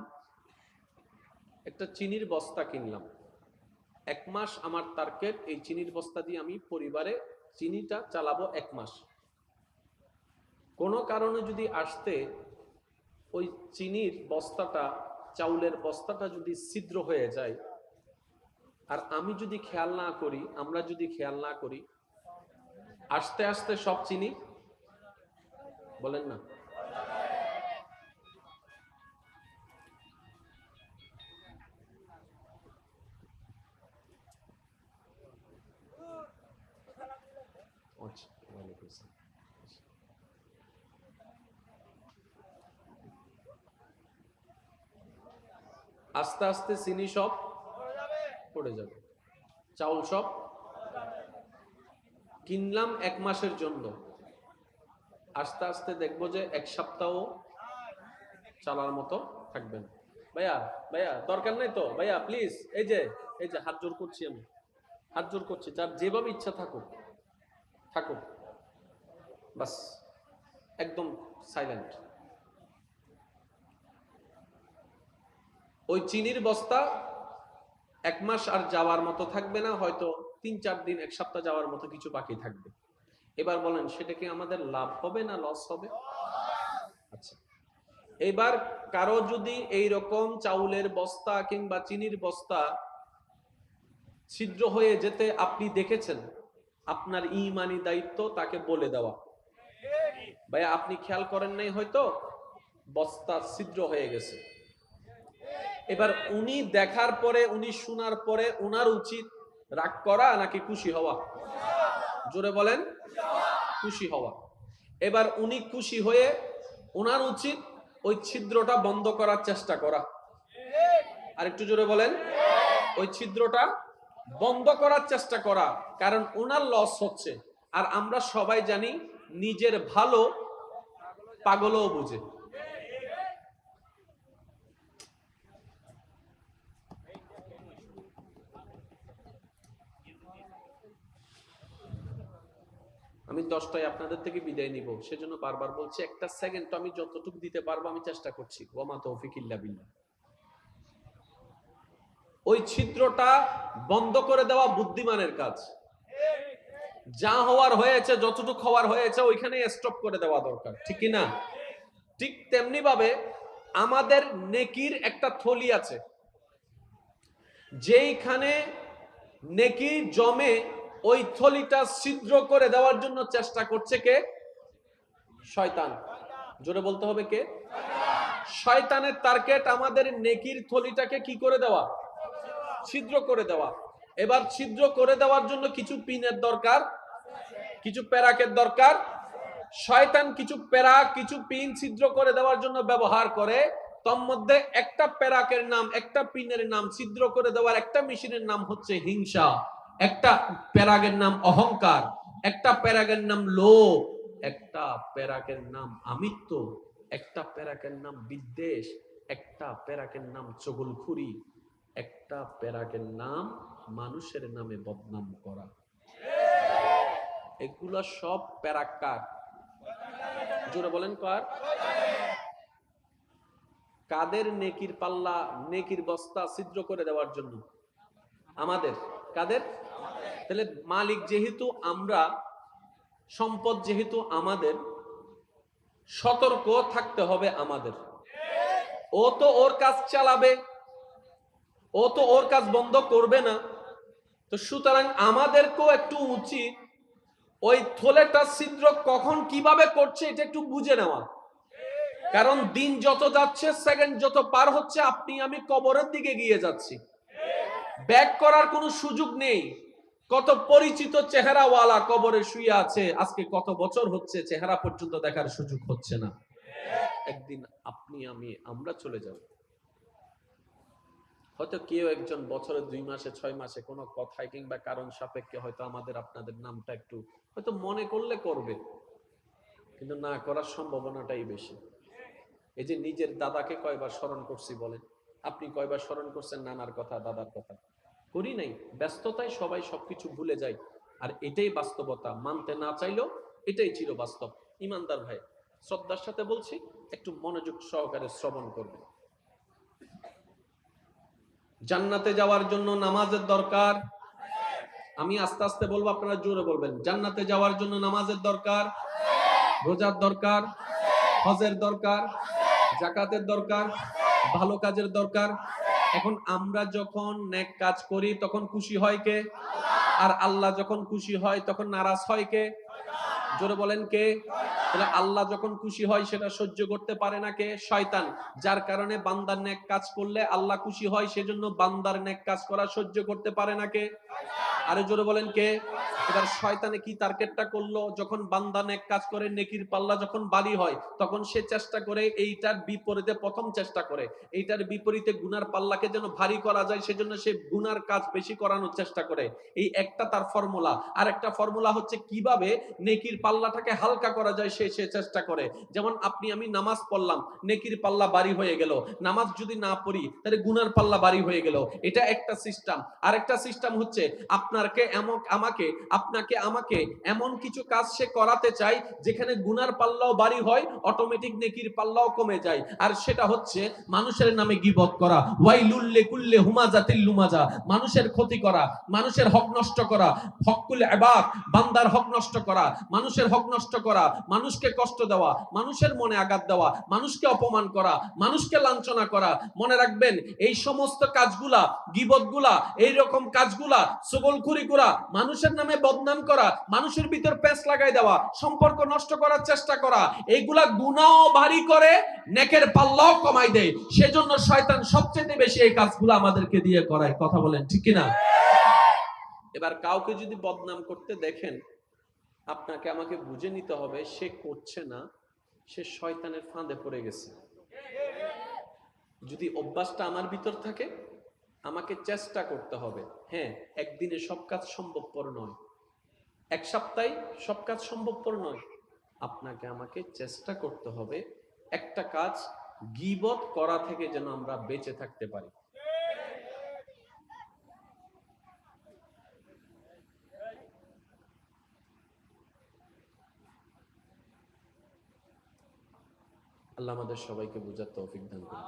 একটা চিনির বস্তা কিনলাম। 1 মাস আমার টার্গেট, এই চিনির বস্তা দিয়ে আমি পরিবারে চিনিটা চালাবো 1 মাস। কোনো কারণে যদি আসতে ওই চিনির বস্তাটা, চাউলের বস্তাটা যদি ছিদ্র হয়ে যায়, আর আমি যদি খেয়াল না করি, আমরা যদি খেয়াল না করি, আস্তে আস্তে সব চিনি, বলেন না, আস্তে আস্তে চিনি সব পড়ে যাবে, চাউল সব কিনলাম 1 মাসের জন্য, আস্তে আস্তে দেখবো যে 1 সপ্তাহ চালার মতো থাকবেন। ভাইয়া ভাইয়া দরকার নাই তো ভাইয়া, প্লিজ, এই যে হাত জোর করছি আমি, হাত জোর করছি, যার যেভাবে ইচ্ছা থাকুক থাকুক, বাস একদম সাইলেন্ট। ওই চিনির বস্তা 1 মাস আর যাওয়ার মতো থাকবে না, হয়তো 3-4 দিন 1 সপ্তাহ যাওয়ার মতো কিছু বাকি থাকবে। এবার বলেন সেটা কি আমাদের লাভ হবে না লস হবে? আচ্ছা, এবার কারো যদি এই রকম চাউলের বস্তা কিংবা চিনির বস্তা ছিদ্র হয়ে যেতে আপনি দেখেছেন, আপনার ঈমানি দায়িত্ব তাকে বলে দেওয়া, ভাই আপনি খেয়াল করেন নাই, হয়তো বস্তা ছিদ্র হয়ে গেছে। এবার উনি দেখার পরে, উনি শোনার পরে উনার উচিত রাগ করা নাকি খুশি হওয়া? জোরে বলেন। খুশি হওয়া। এবার উনি খুশি হয়ে উনার উচিত ওই ছিদ্রটা বন্ধ করার চেষ্টা করা। আর একটু জোরে বলেন। ওই ছিদ্রটা বন্ধ করার চেষ্টা করা, কারণ ওনার লস হচ্ছে। আর আমরা সবাই জানি নিজের ভালো পাগলও বুঝে। আমি 10টায় আপনাদের থেকে বিদায় নিব, সেজন্য বারবার বলছি একটা সেকেন্ড তো আমি যতটুকু দিতে পারবো আমি চেষ্টা করছি। ওয়া মা তৌফিক ইল্লা বিল্লাহ। ওই ছিদ্রটা বন্ধ করে দেওয়া বুদ্ধিমানের কাজ। যা হওয়ার হয়েছে, যতটুকু হওয়ার হয়েছে ওইখানে স্টপ করে দেওয়া দরকার, ঠিক কি না? ঠিক তেমনি ভাবে আমাদের নেকির একটা থলি আছে, যেইখানে নেকি জমে ওই থলিটা ছিদ্র করে দেওয়ার জন্য চেষ্টা করছে কে? শয়তান। জোরে বলতে হবে কে? শয়তানের টার্গেট আমাদের নেকির থলিটাকে কি করে দেওয়া? ছিদ্র করে দেওয়া। এবার ছিদ্র করে দেওয়ার জন্য কিছু পিনের দরকার, কিছু পেরাকের দরকার। শয়তান কিছু পেরাক, কিছু পিন ছিদ্র করে দেওয়ার জন্য ব্যবহার করে। তোর মধ্যে একটা পেরাকের নাম, একটা পিনের নাম, ছিদ্র করে দেওয়ার একটা মেশিনের নাম হচ্ছে হিংসা, একটা পেরাকের নাম অহংকার, একটা পেরাকের নাম লোভ, একটা পেরাকের নাম আমিত্ব, একটা পেরাকের নাম বিদ্বেষ, একটা পেরাকের নাম চগলখুরি, একটা পেরাকের নাম মানুষের নামে বদনাম করা। এগুলা সব পেরাকার। জোরে বলেন কার? কাদের নেকির পাল্লা, নেকির বস্তা ছিদ্র করে দেওয়ার জন্য? আমাদের। কাদের? তাহলে মালিক যেহেতু আমরা, সম্পদ যেহেতু আমাদের, সতর্ক থাকতে হবে আমাদের। ও তো ওর কাজ চালাবে, ও তো ওর কাজ বন্ধ করবে না। তো সুতরাং আমাদেরকেও একটু উচিত ওই থলেটা ছিদ্র কখন কিভাবে করছে এটা একটু বুঝে নেওয়া। কারণ দিন যত যাচ্ছে, সেকেন্ড যত পার হচ্ছে, আপনি আমি কবরের দিকে গিয়ে যাচ্ছি। ব্যাক করার কোনো সুযোগ নেই। কত পরিচিত চেহারাওয়ালা কবরে শুয়ে আছে, আজকে কত বছর হচ্ছে চেহারা পর্যন্ত দেখার সুযোগ হচ্ছে না। একদিন আপনি আমি আমরা চলে যাব। হয়তো কেউ একজন বছরে 2 মাসে 6 মাসে কোনো কথায় কিংবা কারণ সাপেক্ষে হয়তো আমাদের আপনাদের নামটা একটু হয়তো মনে করলে করবে, কিন্তু না করার সম্ভাবনাটাই বেশি। এই যে নিজের দাদাকে কয়বার স্মরণ করছি বলেন? আপনি কয়বার স্মরণ করছেন নানার কথা, দাদার কথা? করি নাই। ব্যস্ততায় সবাই সবকিছু ভুলে যায়। আর এটাই বাস্তবতা, মানতে না চাইলেও এটাই ছিল বাস্তব। ইমানদার ভাই, শ্রদ্ধার সাথে বলছি, একটু মনোযোগ সহকারে শ্রবণ করবেন। জান্নাতে যাওয়ার জন্য নামাজের দরকার। আমি আস্তে আস্তে বলবো, আপনারা জোরে বলবেন। জান্নাতে যাওয়ার জন্য নামাজের দরকার, রোজার দরকার, হজের দরকার, যাকাতের দরকার, ভালো কাজের দরকার। এখন আমরা যখন নেক কাজ করি তখন খুশি হয় কে? আর আল্লাহ যখন খুশি হয় তখন নারাজ হয় কে? জোরে বলেন কে? তাহলে আল্লাহ যখন খুশি হয় সেটা সহ্য করতে পারে না কে? শয়তান। যার কারণে বান্দার নেক কাজ করলে আল্লাহ খুশি হয়, সেজন্য বান্দার নেক কাজ করা সহ্য করতে পারে না কে? আরে জোরে বলেন কে? এবার শয়তানে কি টার্গেটটা করলো, যখন বান্দা নেক কাজ করে নেকির পাল্লা যখন ভারী হয় তখন সে চেষ্টা করে এইটার বিপরীতে, প্রথম চেষ্টা করে এইটার বিপরীতে গুনার পাল্লাকে যেন ভারী করা যায়, সেজন্য সে গুনার কাজ বেশি করানোর চেষ্টা করে। এই একটা তার ফর্মুলা। আর একটা ফর্মুলা হচ্ছে কিভাবে নেকির পাল্লাটাকে হালকা করা যায় সে চেষ্টা করে। যেমন আপনি আমি নামাজ পড়লাম, নেকির পাল্লা ভারী হয়ে গেল, নামাজ যদি না পড়ি তাহলে গুনার পাল্লা ভারী হয়ে গেল, এটা একটা সিস্টেম। আরেকটা সিস্টেম হচ্ছে আপনাকে আমাকে এমন কিছু কাজ সে করাতে চাই যেখানে গুনার পাল্লাও ভারী হয়, অটোমেটিক নেকির পাল্লাও কমে যায়। আর সেটা হচ্ছে মানুষের নামে গীবত করা, ওয়াইলুল লিকুল্লি হুমাজাতিল লুমাজা, মানুষের ক্ষতি করা, মানুষের হক নষ্ট করা, হকুল ইবাদ, বান্দার হক নষ্ট করা, মানুষের হক নষ্ট করা, মানুষকে কষ্ট দেওয়া, মানুষের মনে আঘাত দেওয়া, মানুষকে অপমান করা, মানুষকে লাঞ্ছনা করা। মনে রাখবেন এই সমস্ত কাজগুলা, গীবতগুলা, এই রকম কাজগুলা, চগলখুরি করা, মানুষের নামে বদনাম করা, মানুষের ভিতর পেঁচ লাগাই দেওয়া, সম্পর্ক নষ্ট করার চেষ্টা করা, এইগুলা গুনাহও ভারী করে, নেকের পাল্লাও কমাই দেয়। সেজন্য শয়তান সবচেয়ে বেশি এই কাজগুলো আমাদেরকে দিয়ে করায়। কথা বলেন ঠিক কিনা? এবার কাউকে যদি বদনাম করতে দেখেন, আপনাকে আমাকে বুঝে নিতে হবে সে করছে না, সে শয়তানের ফাঁদে পড়ে গেছে। যদি অভ্যাসটা আমার ভিতর থাকে, আমাকে চেষ্টা করতে হবে। হ্যাঁ, একদিনে সব কাজ সম্ভবপর নয়, এক সপ্তাহে সব কাজ সম্ভবপর নয়। আপনাকে আমাকে চেষ্টা করতে হবে একটা কাজ গীবত করা থেকে যেন আমরা বেঁচে থাকতে পারি। আল্লাহ আমাদের সবাইকে বুঝার তৌফিক দান করুন।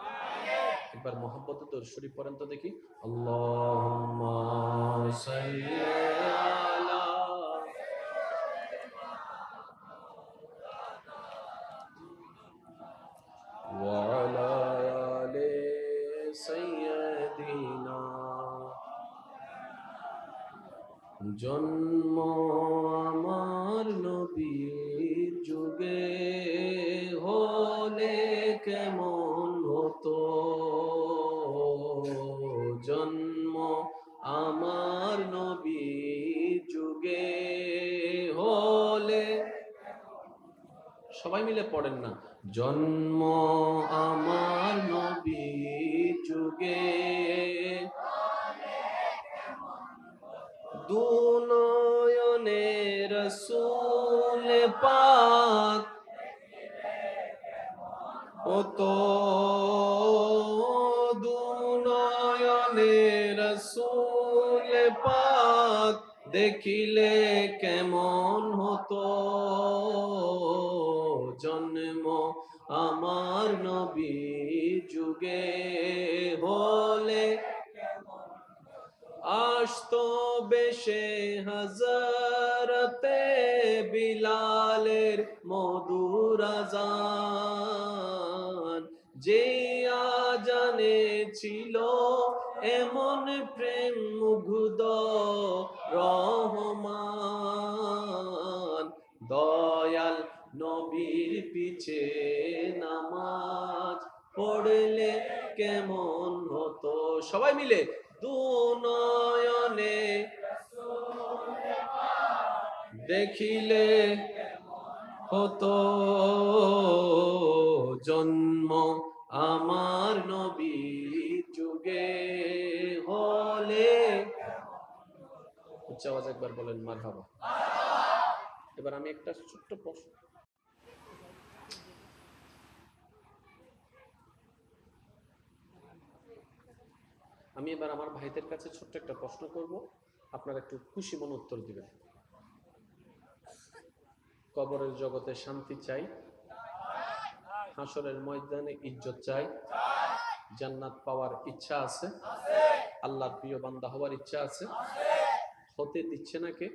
একবার মহব্বতে দরুদ শরীফ পড়েন তো দেখি। আল্লাহুম্মা সাল্লি আলা ওয়া আলা আলি সাইয়্যিদিনা। জন্ম আমার নবীর যুগে হলে কেমন হতো, জন্ম আমার নবীর যুগে হলে, সবাই মিলে পড়েন না, জন্ম আমার নবীর যুগে দুনয়নে রাসূল পাক হতো, দুনয়নে রাসূল পাক দেখিলে কেমন হতো, জন্ম আমার নবীর যুগে হলে আসতো বেশে হযরতে বিলালের মধুর আযান, যে আজানে ছিল এমন প্রেম মুগ্ধ রহমান, দয়াল নবীর পিছে নামাজ পড়লে কেমন হতো। সবাই মিলে, দুনয়নে দেখিলে হতো, জন্ম আমার নবীর যুগে হলে। উচ্চ আওয়াজ একবার বলেন মারহাবা। এবার আমি একটা ছোট্ট প্রশ্ন, আমি এবার আমার ভাইদের কাছে ছোট্ট একটা প্রশ্ন করব, আপনারা একটু খুশি মনে উত্তর দিবেন। কবরের জগতে শান্তি চাই, হাসরের ময়দানে ইজ্জত চাই, জান্নাত পাওয়ার ইচ্ছা আছে, আল্লাহর প্রিয় বান্দা হওয়ার ইচ্ছা আছে, হতে দিচ্ছে না কে?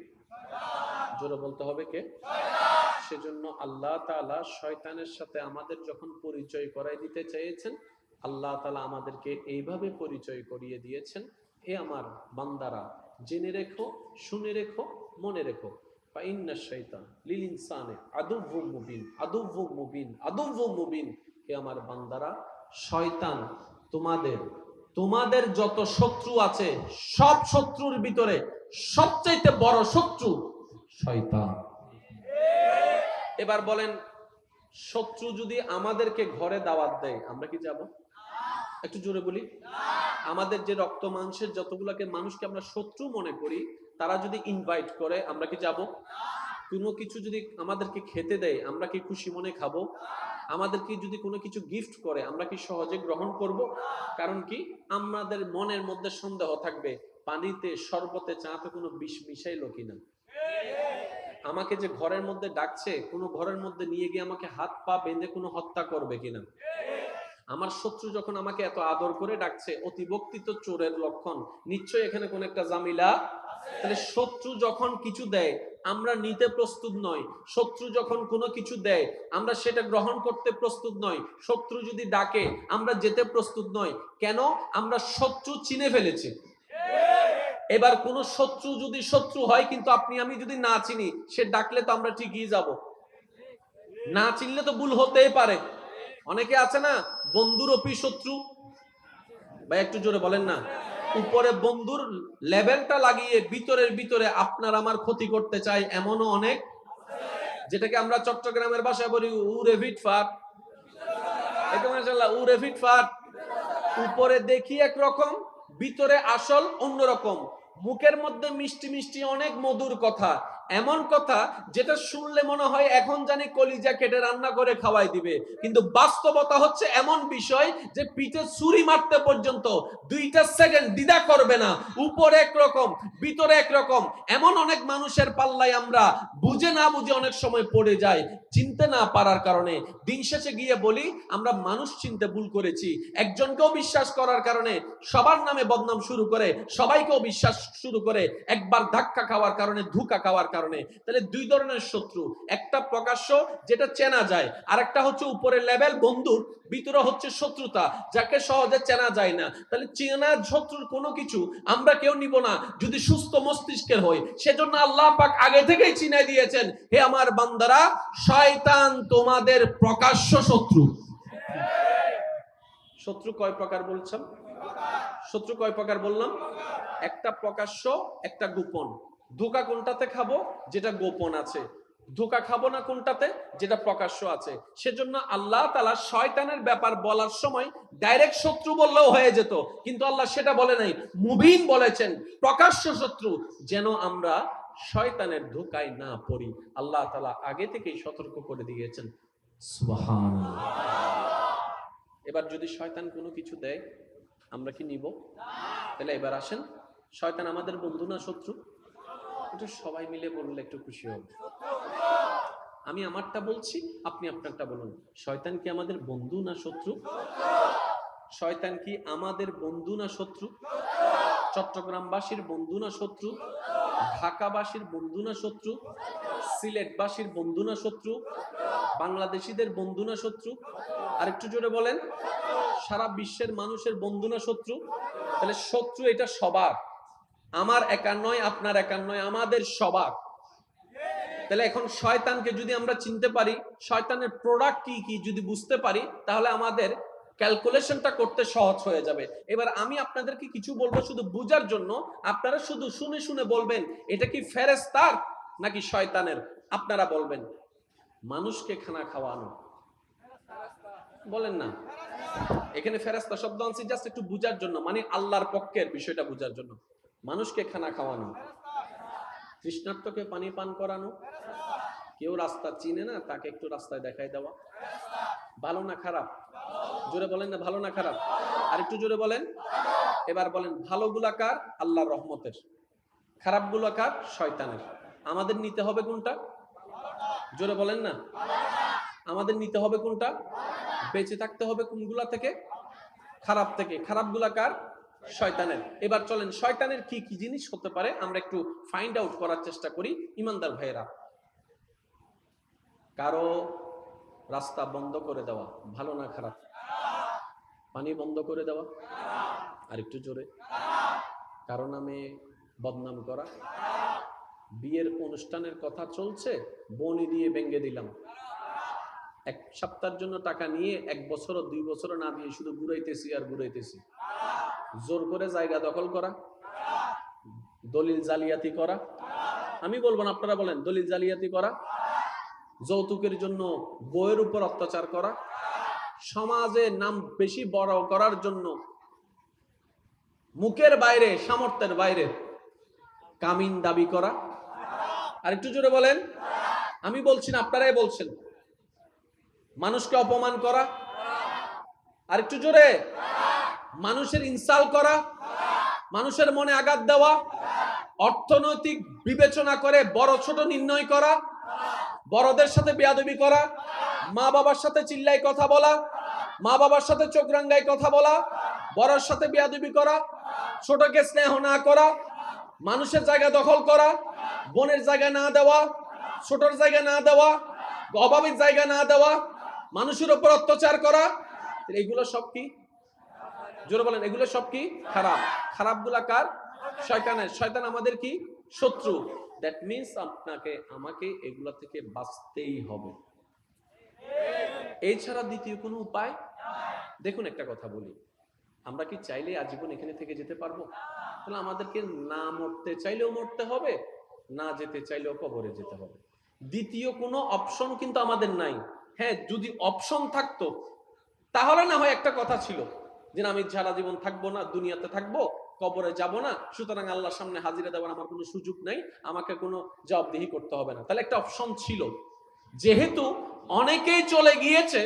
জোরে বলতে হবে কে? সেজন্য আল্লাহ তাআলা শয়তানের সাথে আমাদের যখন পরিচয় করাই দিতে চেয়েছেন, আল্লাহ তাআলা আমাদেরকে এইভাবে পরিচয় করিয়ে দিয়েছেন, হে আমার বান্দারা জেনে রেখো, শুনে রেখো, মনে রেখো, ফাইন্নাশ শাইতান লিল ইনসানি আদুউম মুবিন, আদুউম মুবিন, আদুউম মুবিন। হে আমার বান্দারা, শয়তান তোমাদের যত শত্রু আছে, সব শত্রুর ভিতরে সবচাইতে বড় শত্রু শয়তান। এবার বলেন, শত্রু যদি আমাদেরকে ঘরে দাওয়াত দেয় আমরা কি যাব? একটু জোরে বলি। আমাদের যে রক্ত মাংসের যতগুলোকে মানুষকে আমরা শত্রু মনে করি, তারা যদি ইনভাইট করে আমরা কি যাব? কোনো কিছু যদি আমাদেরকে খেতে দেয় আমরা কি খুশি মনে খাবো? আমাদেরকে যদি কোনো কিছু গিফট করে আমরা কি সহজে গ্রহণ করব? কারণ কি, আমাদের মনের মধ্যে সন্দেহ থাকবে, পানিতে শরবতে চাতে কোনো বিষ মিশাইলো কিনা। আমাকে যে ঘরের মধ্যে ডাকছে, কোনো ঘরের মধ্যে নিয়ে গিয়ে আমাকে হাত পা বেঁধে কোনো হত্যা করবে কিনা। আমার শত্রু যখন আমাকে এত আদর করে ডাকছে, অতিভক্তি তো চোরের লক্ষণ, নিশ্চয়ই এখানে কোন একটা জামিলা। তাহলে শত্রু যখন কিছু দেয় আমরা নিতে প্রস্তুত নই, শত্রু যখন কোনো কিছু দেয় আমরা সেটা গ্রহণ করতে প্রস্তুত নই, শত্রু যদি ডাকে আমরা যেতে প্রস্তুত নই। কেন? আমরা শত্রু চিনে ফেলেছি। এবার কোন শত্রু যদি শত্রু হয় কিন্তু আপনি আমি যদি না চিনি, সে ডাকলে তো আমরা ঠিকই যাব। না চিনলে তো ভুল হতেই পারে। অনেকে আছে না, বন্ধুর অপি শত্রু। ভাই একটু জোরে বলেন না। উপরে বন্ধুর লেভেলটা লাগিয়ে ভিতরের ভিতরে আপনার আমার ক্ষতি করতে চাই, এমনও অনেক, যেটাকে আমরা চট্টগ্রামের ভাষায় বলি উরে ফিটফাট। এটা মাশাআল্লাহ উরে ফিটফাট। উপরে দেখি একরকম, ভিতরে আসল অন্যরকম। মুখের মধ্যে মিষ্টি মিষ্টি অনেক মধুর কথা, এমন কথা যেটা শুনলে মনে হয় এখন জানি কলিজা কেটে রান্না করে খাওয়াই দিবে, কিন্তু বাস্তবতা হচ্ছে এমন বিষয় যে পিঠে ছুরি মারতে পর্যন্ত 2টা সেকেন্ড দ্বিধা করবে না। উপরে একরকম ভিতরে একরকম, এমন অনেক মানুষের পাল্লায় আমরা বুঝে না বুঝে অনেক সময় পড়ে যাই, চিনতে না পারার কারণে। দিন শেষে গিয়ে বলি আমরা মানুষ চিনতে ভুল করেছি। একজনকেও বিশ্বাস করার কারণে সবার নামে বদনাম শুরু করে, সবাইকেও বিশ্বাস শুরু করে, একবার ধাক্কা খাওয়ার কারণে, ধোঁকা খাওয়ার কারণে। তাহলে দুই ধরনের শত্রু, একটা প্রকাশ্য যেটা চেনা যায়, আর একটা হচ্ছে উপরের লেভেল বন্ধুর, ভিতরে হচ্ছে শত্রুতা যাকে সহজে চেনা যায় না। তাহলে চেনা শত্রুর কোনো কিছু আমরা কেউ নিব না যদি সুস্থ মস্তিষ্কের হয়। সেজন্য আল্লাহ পাক আগে থেকেই চিনাই দিয়েছেন, হে আমার বান্দারা, শয়তান তোমাদের প্রকাশ্য শত্রু। শত্রু কয় প্রকার বলছেন? শত্রু কয় প্রকার বললাম? একটা প্রকাশ্য, একটা গোপন। ধোঁকা কোনটাতে খাবো? যেটা গোপন আছে। ধোঁকা খাবো না কোনটাতে? যেটা প্রকাশ্য আছে। সেজন্য আল্লাহ তাআলা শয়তানের ব্যাপার বলার সময় ডাইরেক্ট শত্রু বললেও হয়ে যেত, কিন্তু আল্লাহ সেটা বলে নাই, মুবিন বলেছেন, প্রকাশ্য শত্রু, যেন আমরা শয়তানের ধোঁকায় না পড়ি। আল্লাহ তাআলা আগে থেকেই সতর্ক করে দিয়েছেন। সুবহানাল্লাহ। এবার যদি শয়তান কোনো কিছু দেয় আমরা কি নিব? তাহলে এবার আসেন, শয়তান আমাদের বন্ধু না শত্রু? একটু সবাই মিলে বললে একটু খুশি হব। আমি আমারটা বলছি, আপনি আপনারটা বলুন। শয়তান কি আমাদের বন্ধু না শত্রু? শয়তান কি আমাদের বন্ধু না শত্রু? চট্টগ্রামবাসীর বন্ধু না শত্রু? ঢাকাবাসীর বন্ধু না শত্রু? সিলেটবাসীর বন্ধু না শত্রু? বাংলাদেশিদের বন্ধু না শত্রু? আর একটু জোরে বলেন, সারা বিশ্বের মানুষের বন্ধু না শত্রু? তাহলে শত্রু এটা সবার, আমার একার নয়, আপনার একার নয়, আমাদের সবার। তাহলে এখন শয়তানকে যদি আমরা চিনতে পারি, শয়তানের প্রোডাক্ট কি কি যদি বুঝতে পারি, তাহলে আমাদের ক্যালকুলেশনটা করতে সহজ হয়ে যাবে। এবার আমি আপনাদেরকে কিছু বলবো শুধু বুঝার জন্য, আপনারা শুধু শুনে শুনে বলবেন এটা কি ফেরেশতার নাকি শয়তানের। আপনারা বলবেন। মানুষকে খানা খাওয়ানো, বলেন না। এখানে ফেরেশতা শব্দ আনছি জাস্ট একটু বুঝার জন্য, মানে আল্লাহর পক্ষের বিষয়টা বুঝার জন্য। মানুষকে খানা খাওয়ানো, তৃষ্ণার্তকে পানি পান করানো, কেউ রাস্তা চিনে না তাকে একটু রাস্তায় দেখাই দেওয়া, ভালো না খারাপ? জোরে বলেন না, ভালো না খারাপ? আর একটু জোরে বলেন। এবার বলেন, ভালোগুলা কার? আল্লাহর রহমতের। খারাপগুলো কার? শয়তানের। আমাদের নিতে হবে কোনটা? জোরে বলেন না। আমাদের নিতে হবে কোনটা? বেঁচে থাকতে হবে কোনগুলা থেকে? খারাপ থেকে। খারাপগুলা কার? শয়তানের। এবার চলেন শয়তানের কি কি জিনিস হতে পারে আমরা একটু ফাইন্ড আউট করার চেষ্টা করি। ইমানদার ভাইয়েরা, কারো রাস্তা বন্ধ করে দেওয়া ভালো না খারাপ? পানি বন্ধ করে দেওয়া, আর একটু জোরে। কারো নামে বদনাম করা, বিয়ের অনুষ্ঠানের কথা চলছে, বনি দিয়ে ভেঙে দিলাম, এক সপ্তাহের জন্য টাকা নিয়ে 1 বছরও 2 বছরও না দিয়ে শুধু ঘুরাইতেছি আর ঘুরাইতেছি, জোর করে জায়গা দখল করা, দলিল জালিয়াতি করা, আমি বলবো না, আপনারা বলেন। দলিল জালিয়াতি করা, যৌতুকের জন্য বউয়ের উপর অত্যাচার করা, সমাজে নাম বেশি বড় করার জন্য মুখের বাইরে, সামর্থ্যের বাইরে কামিন দাবি করা। আর একটু জোরে বলেন। আমি বলছি না, আপনারাই বলছেন। মানুষকে অপমান করা, আর একটু জোরে, মানুষের ইনসাল্ট করা, মানুষের মনে আঘাত দেওয়া, অর্থনৈতিক বিবেচনা করে বড় ছোট নির্ণয় করা, বড়দের সাথে বেয়াদবি করা, মা বাবার সাথে চিল্লাই কথা বলা, মা বাবার সাথে চোখ রাঙ্গাই কথা বলা, বড়র সাথে বেয়াদবি করা, ছোটকে স্নেহ না করা, মানুষের জায়গা দখল করা, বোনের জায়গা না দেওয়া, ছোটর জায়গা না দেওয়া, অভাবীর জায়গা না দেওয়া, মানুষের উপর অত্যাচার করা, এগুলো সব কি? জোরে বলেন, এগুলো সব কি? খারাপ। খারাপগুলা কার? শয়তানের। শয়তান আমাদের কি? শত্রু। দ্যাট মিন্স আপনাকে আমাকে এগুলা থেকে বাঁচতেই হবে, এছাড়া দ্বিতীয় কোনো উপায়। দেখুন, একটা কথা বলি, আমরা কি চাইলে আজীবন এখানে থেকে যেতে পারবো? তাহলে আমাদেরকে না মরতে চাইলেও মরতে হবে, না যেতে চাইলেও কবরে যেতে হবে। দ্বিতীয় কোনো অপশন কিন্তু আমাদের নাই। হ্যাঁ, যদি অপশন থাকতো তাহলে না হয় একটা কথা ছিল যে আমি সারা জীবন থাকবো না, দুনিয়াতে থাকবো, কবরে যাব না, সুতরাং আল্লাহর সামনে হাজিরা দেওয়ার আমার কোনো সুযোগ নাই, আমাকে কোনো জবাবদিহি করতে হবে না। তাহলে একটা অপশন ছিল। যেহেতু অনেকেই চলে গিয়েছে,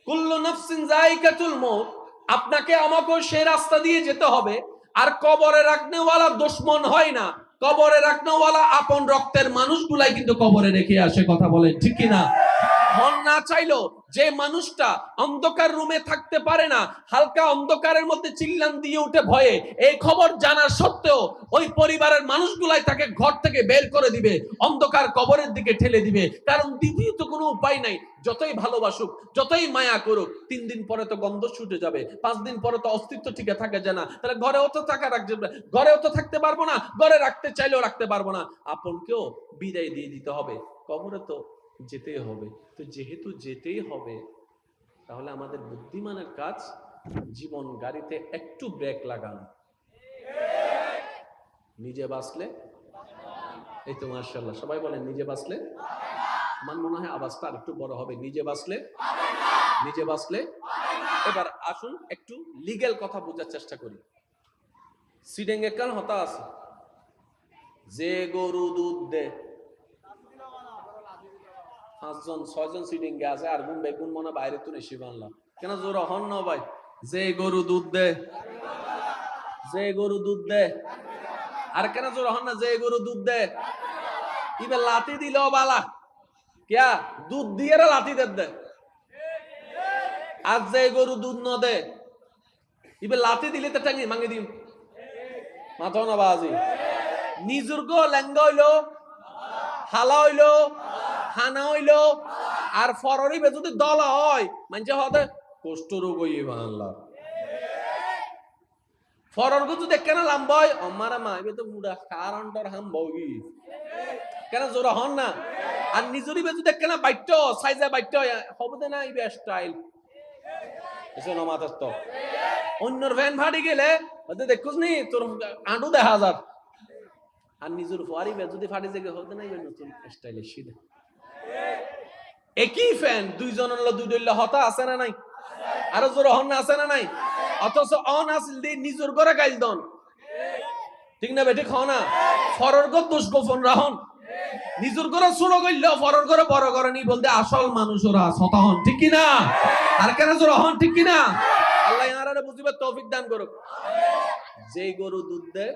কুল্লু নাফসিন যায়িকাতুল মউত, আপনাকে আমাকেও সেই রাস্তা দিয়ে যেতে হবে। আর কবরে রাখনেওয়ালা দুশমন হয় না, কবরে রাখনেওয়ালা আপন রক্তের মানুষগুলাই কিন্তু কবরে রেখে আসে। কথা বলেন ঠিক কিনা? মন না চাইলো যে মানুষটা অন্ধকার রুমে থাকতে পারে না, হালকা অন্ধকারের মধ্যে চিল্লান দিয়ে উঠে ভয়ে, এই খবর জানার সত্ত্বেও ওই পরিবারের মানুষগুলাই তাকে ঘর থেকে বের করে দিবে, অন্ধকার কবরের দিকে ঠেলে দিবে। কারণ দ্বিতীয়ত কোনো উপায় নাই। যতই ভালোবাসুক, যতই মায়া করুক, 3 দিন পরে তো গন্ধ ছুটে যাবে, 5 দিন পরে তো অস্তিত্ব ঠিক থাকে যায় না। তাহলে ঘরেও তো ঘরেও তো থাকতে পারবো না, ঘরে রাখতে চাইলেও রাখতে পারবো না, আপনকেও বিদায় দিয়ে দিতে হবে, কবরে তো যেতেই হবে। তো যেহেতু যেতেই হবে, তাহলে আমাদের বুদ্ধিমানের কাজ জীবন গাড়িতে একটু ব্রেক লাগানো। নিজে বাঁচলে, এই তো মাশাআল্লাহ, সবাই বলেন নিজে বাঁচলে। আমার মনে হয় আওয়াজটা আর একটু বড় হবে। নিজে বাঁচলে, নিজে বাঁচলে। এবার আসুন একটু লিগ্যাল কথা বোঝার চেষ্টা করি। সিডেং একান হতা আছে, যে গরু দুধ দে, 5 জন 6 জন সিডিং গে আছে, আর গুন বেগুন মনে বাইরে তো নেশি বানলাম কেন জোর হন না ভাই। যে গরু দুধ দে, যে গরু দুধ দে, আর কেন জোর হন না, যে গরু দুধ দে। ইবে লাতি দিল বালা ক্যা, দুধ দিয়ে লাতি দে। আর যে গরু দুধ ন দে, ইবে লাতি দিলে তো টাঙ্গি মাঙ্গি দিম মাথা না বাজি। নিজুর গো লেঙ্গা হইলো, হালা হইলো, হানা হইলো, আর ফররিবে যদি দলা হয়, মানে হতে কষ্ট রোগ হইয়ে বাংলা। ফরর গো যদি কেন লাম্বয় আমারা মা, এবে তো মুড়া কারণটার হাম বগি কেন জোরা হন না। আর নিজুরি বে যদি কেন বাইট সাইজে বাইট হবে না, ইবে স্টাইল এসে নমাতার তো অন্যর ভ্যান ভাড়ি গেলে ওদের দেখুস নি তোর আঁটু দেখা যার। আর নিজের ফুয়ারি বে যদি ফাড়ি জেগে হতে না, ইবে নতুন স্টাইলে সিধে একই ফ্যান দুইজনের দুইডল্লা হতা আছে না নাই, আরো জোর হন না আছে না নাই। অথচ অন আসল দি নিজের ঘরে গাইল দন, ঠিক না বেঠিক হ না। ফরর গো দোষ গোপন রাহন, নিজের ঘরে ছোড়ো গইল, ফরর ঘরে বড় করে নি বলতে আসল মানুষ ওরা সতা হন, ঠিক কি না? আর কেন জোর হন, ঠিক কি না? আল্লাহ ইয়ারারে বুঝিবার তৌফিক দান করুক। যেই গরু দুধ দেয়,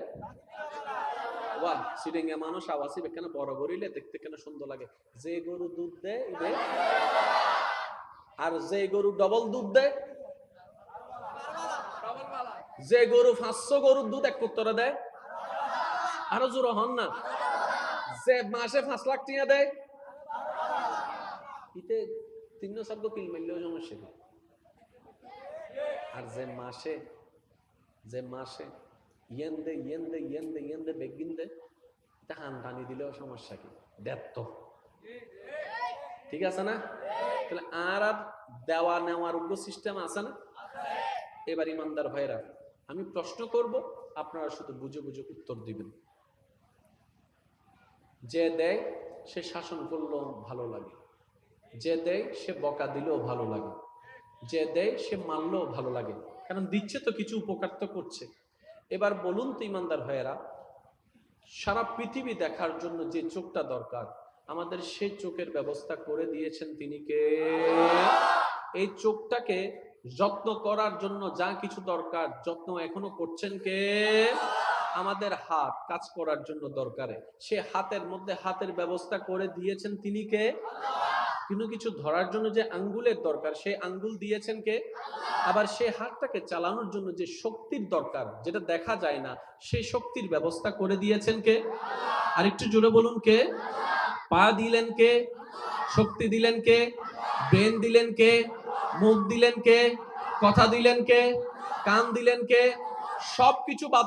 বাহ সিডিংয়ে মানুষ আওয়াসি কেন বড় গরিলে দেখতে কেন সুন্দর লাগে। যে গরু দুধ দেয়, আর যে গরু ডবল দুধ দেয়, যে গরু 500 গরুর দুধ এক পুত্তরে দেয়, আরো জোর হন না। যে মাসে 5 লাখ টাকা দেয়, ইতে 3 কিল মারলেও সমস্যা নেই। আর যে মাসে ইয়েন্দে বেগিন দে, হান টানি দিলেও সমস্যা কি, দেব ঠিক আছে না? তাহলে আর দেওয়া নেওয়ার উগ্র সিস্টেম আছে না? এবার ইমানদার ভাইরা, আমি প্রশ্ন করব, আপনারা শুধু বুঝে বুঝে উত্তর দিবেন। যে দেয় সে শাসন করলেও ভালো লাগে, যে দেয় সে বকা দিলেও ভালো লাগে, যে দেয় সে মানলেও ভালো লাগে, কারণ দিচ্ছে তো কিছু, উপকার তো করছে। এবার বলুন তো ইমানদার ভাইয়েরা, সারা পৃথিবী দেখার জন্য যে চোখটা দরকার আমাদের, সেই চোখের ব্যবস্থা করে দিয়েছেন তিনি কে? এই চোখটাকে যত্ন করার জন্য যা কিছু দরকার যত্ন এখনো করছেন কে? আমাদের হাত কাজ করার জন্য দরকারে সে হাতের মধ্যে হাতের ব্যবস্থা করে দিয়েছেন তিনি কে? কিন্তু কিছু ধরার জন্য যে আঙ্গুলের দরকার সেই আঙ্গুল দিয়েছেন কে? আবার সেই হাতটাকে চালানোর জন্য যে শক্তির দরকার যেটা দেখা যায় না সেই শক্তির ব্যবস্থা করে দিয়েছেন কে? আর একটু জোরে বলুন কে? পা দিলেন কে? শক্তি দিলেন কে? ব্রেন দিলেন কে? মুখ দিলেন কে? কথা দিলেন কে? কান দিলেন কে? সবকিছু বাদ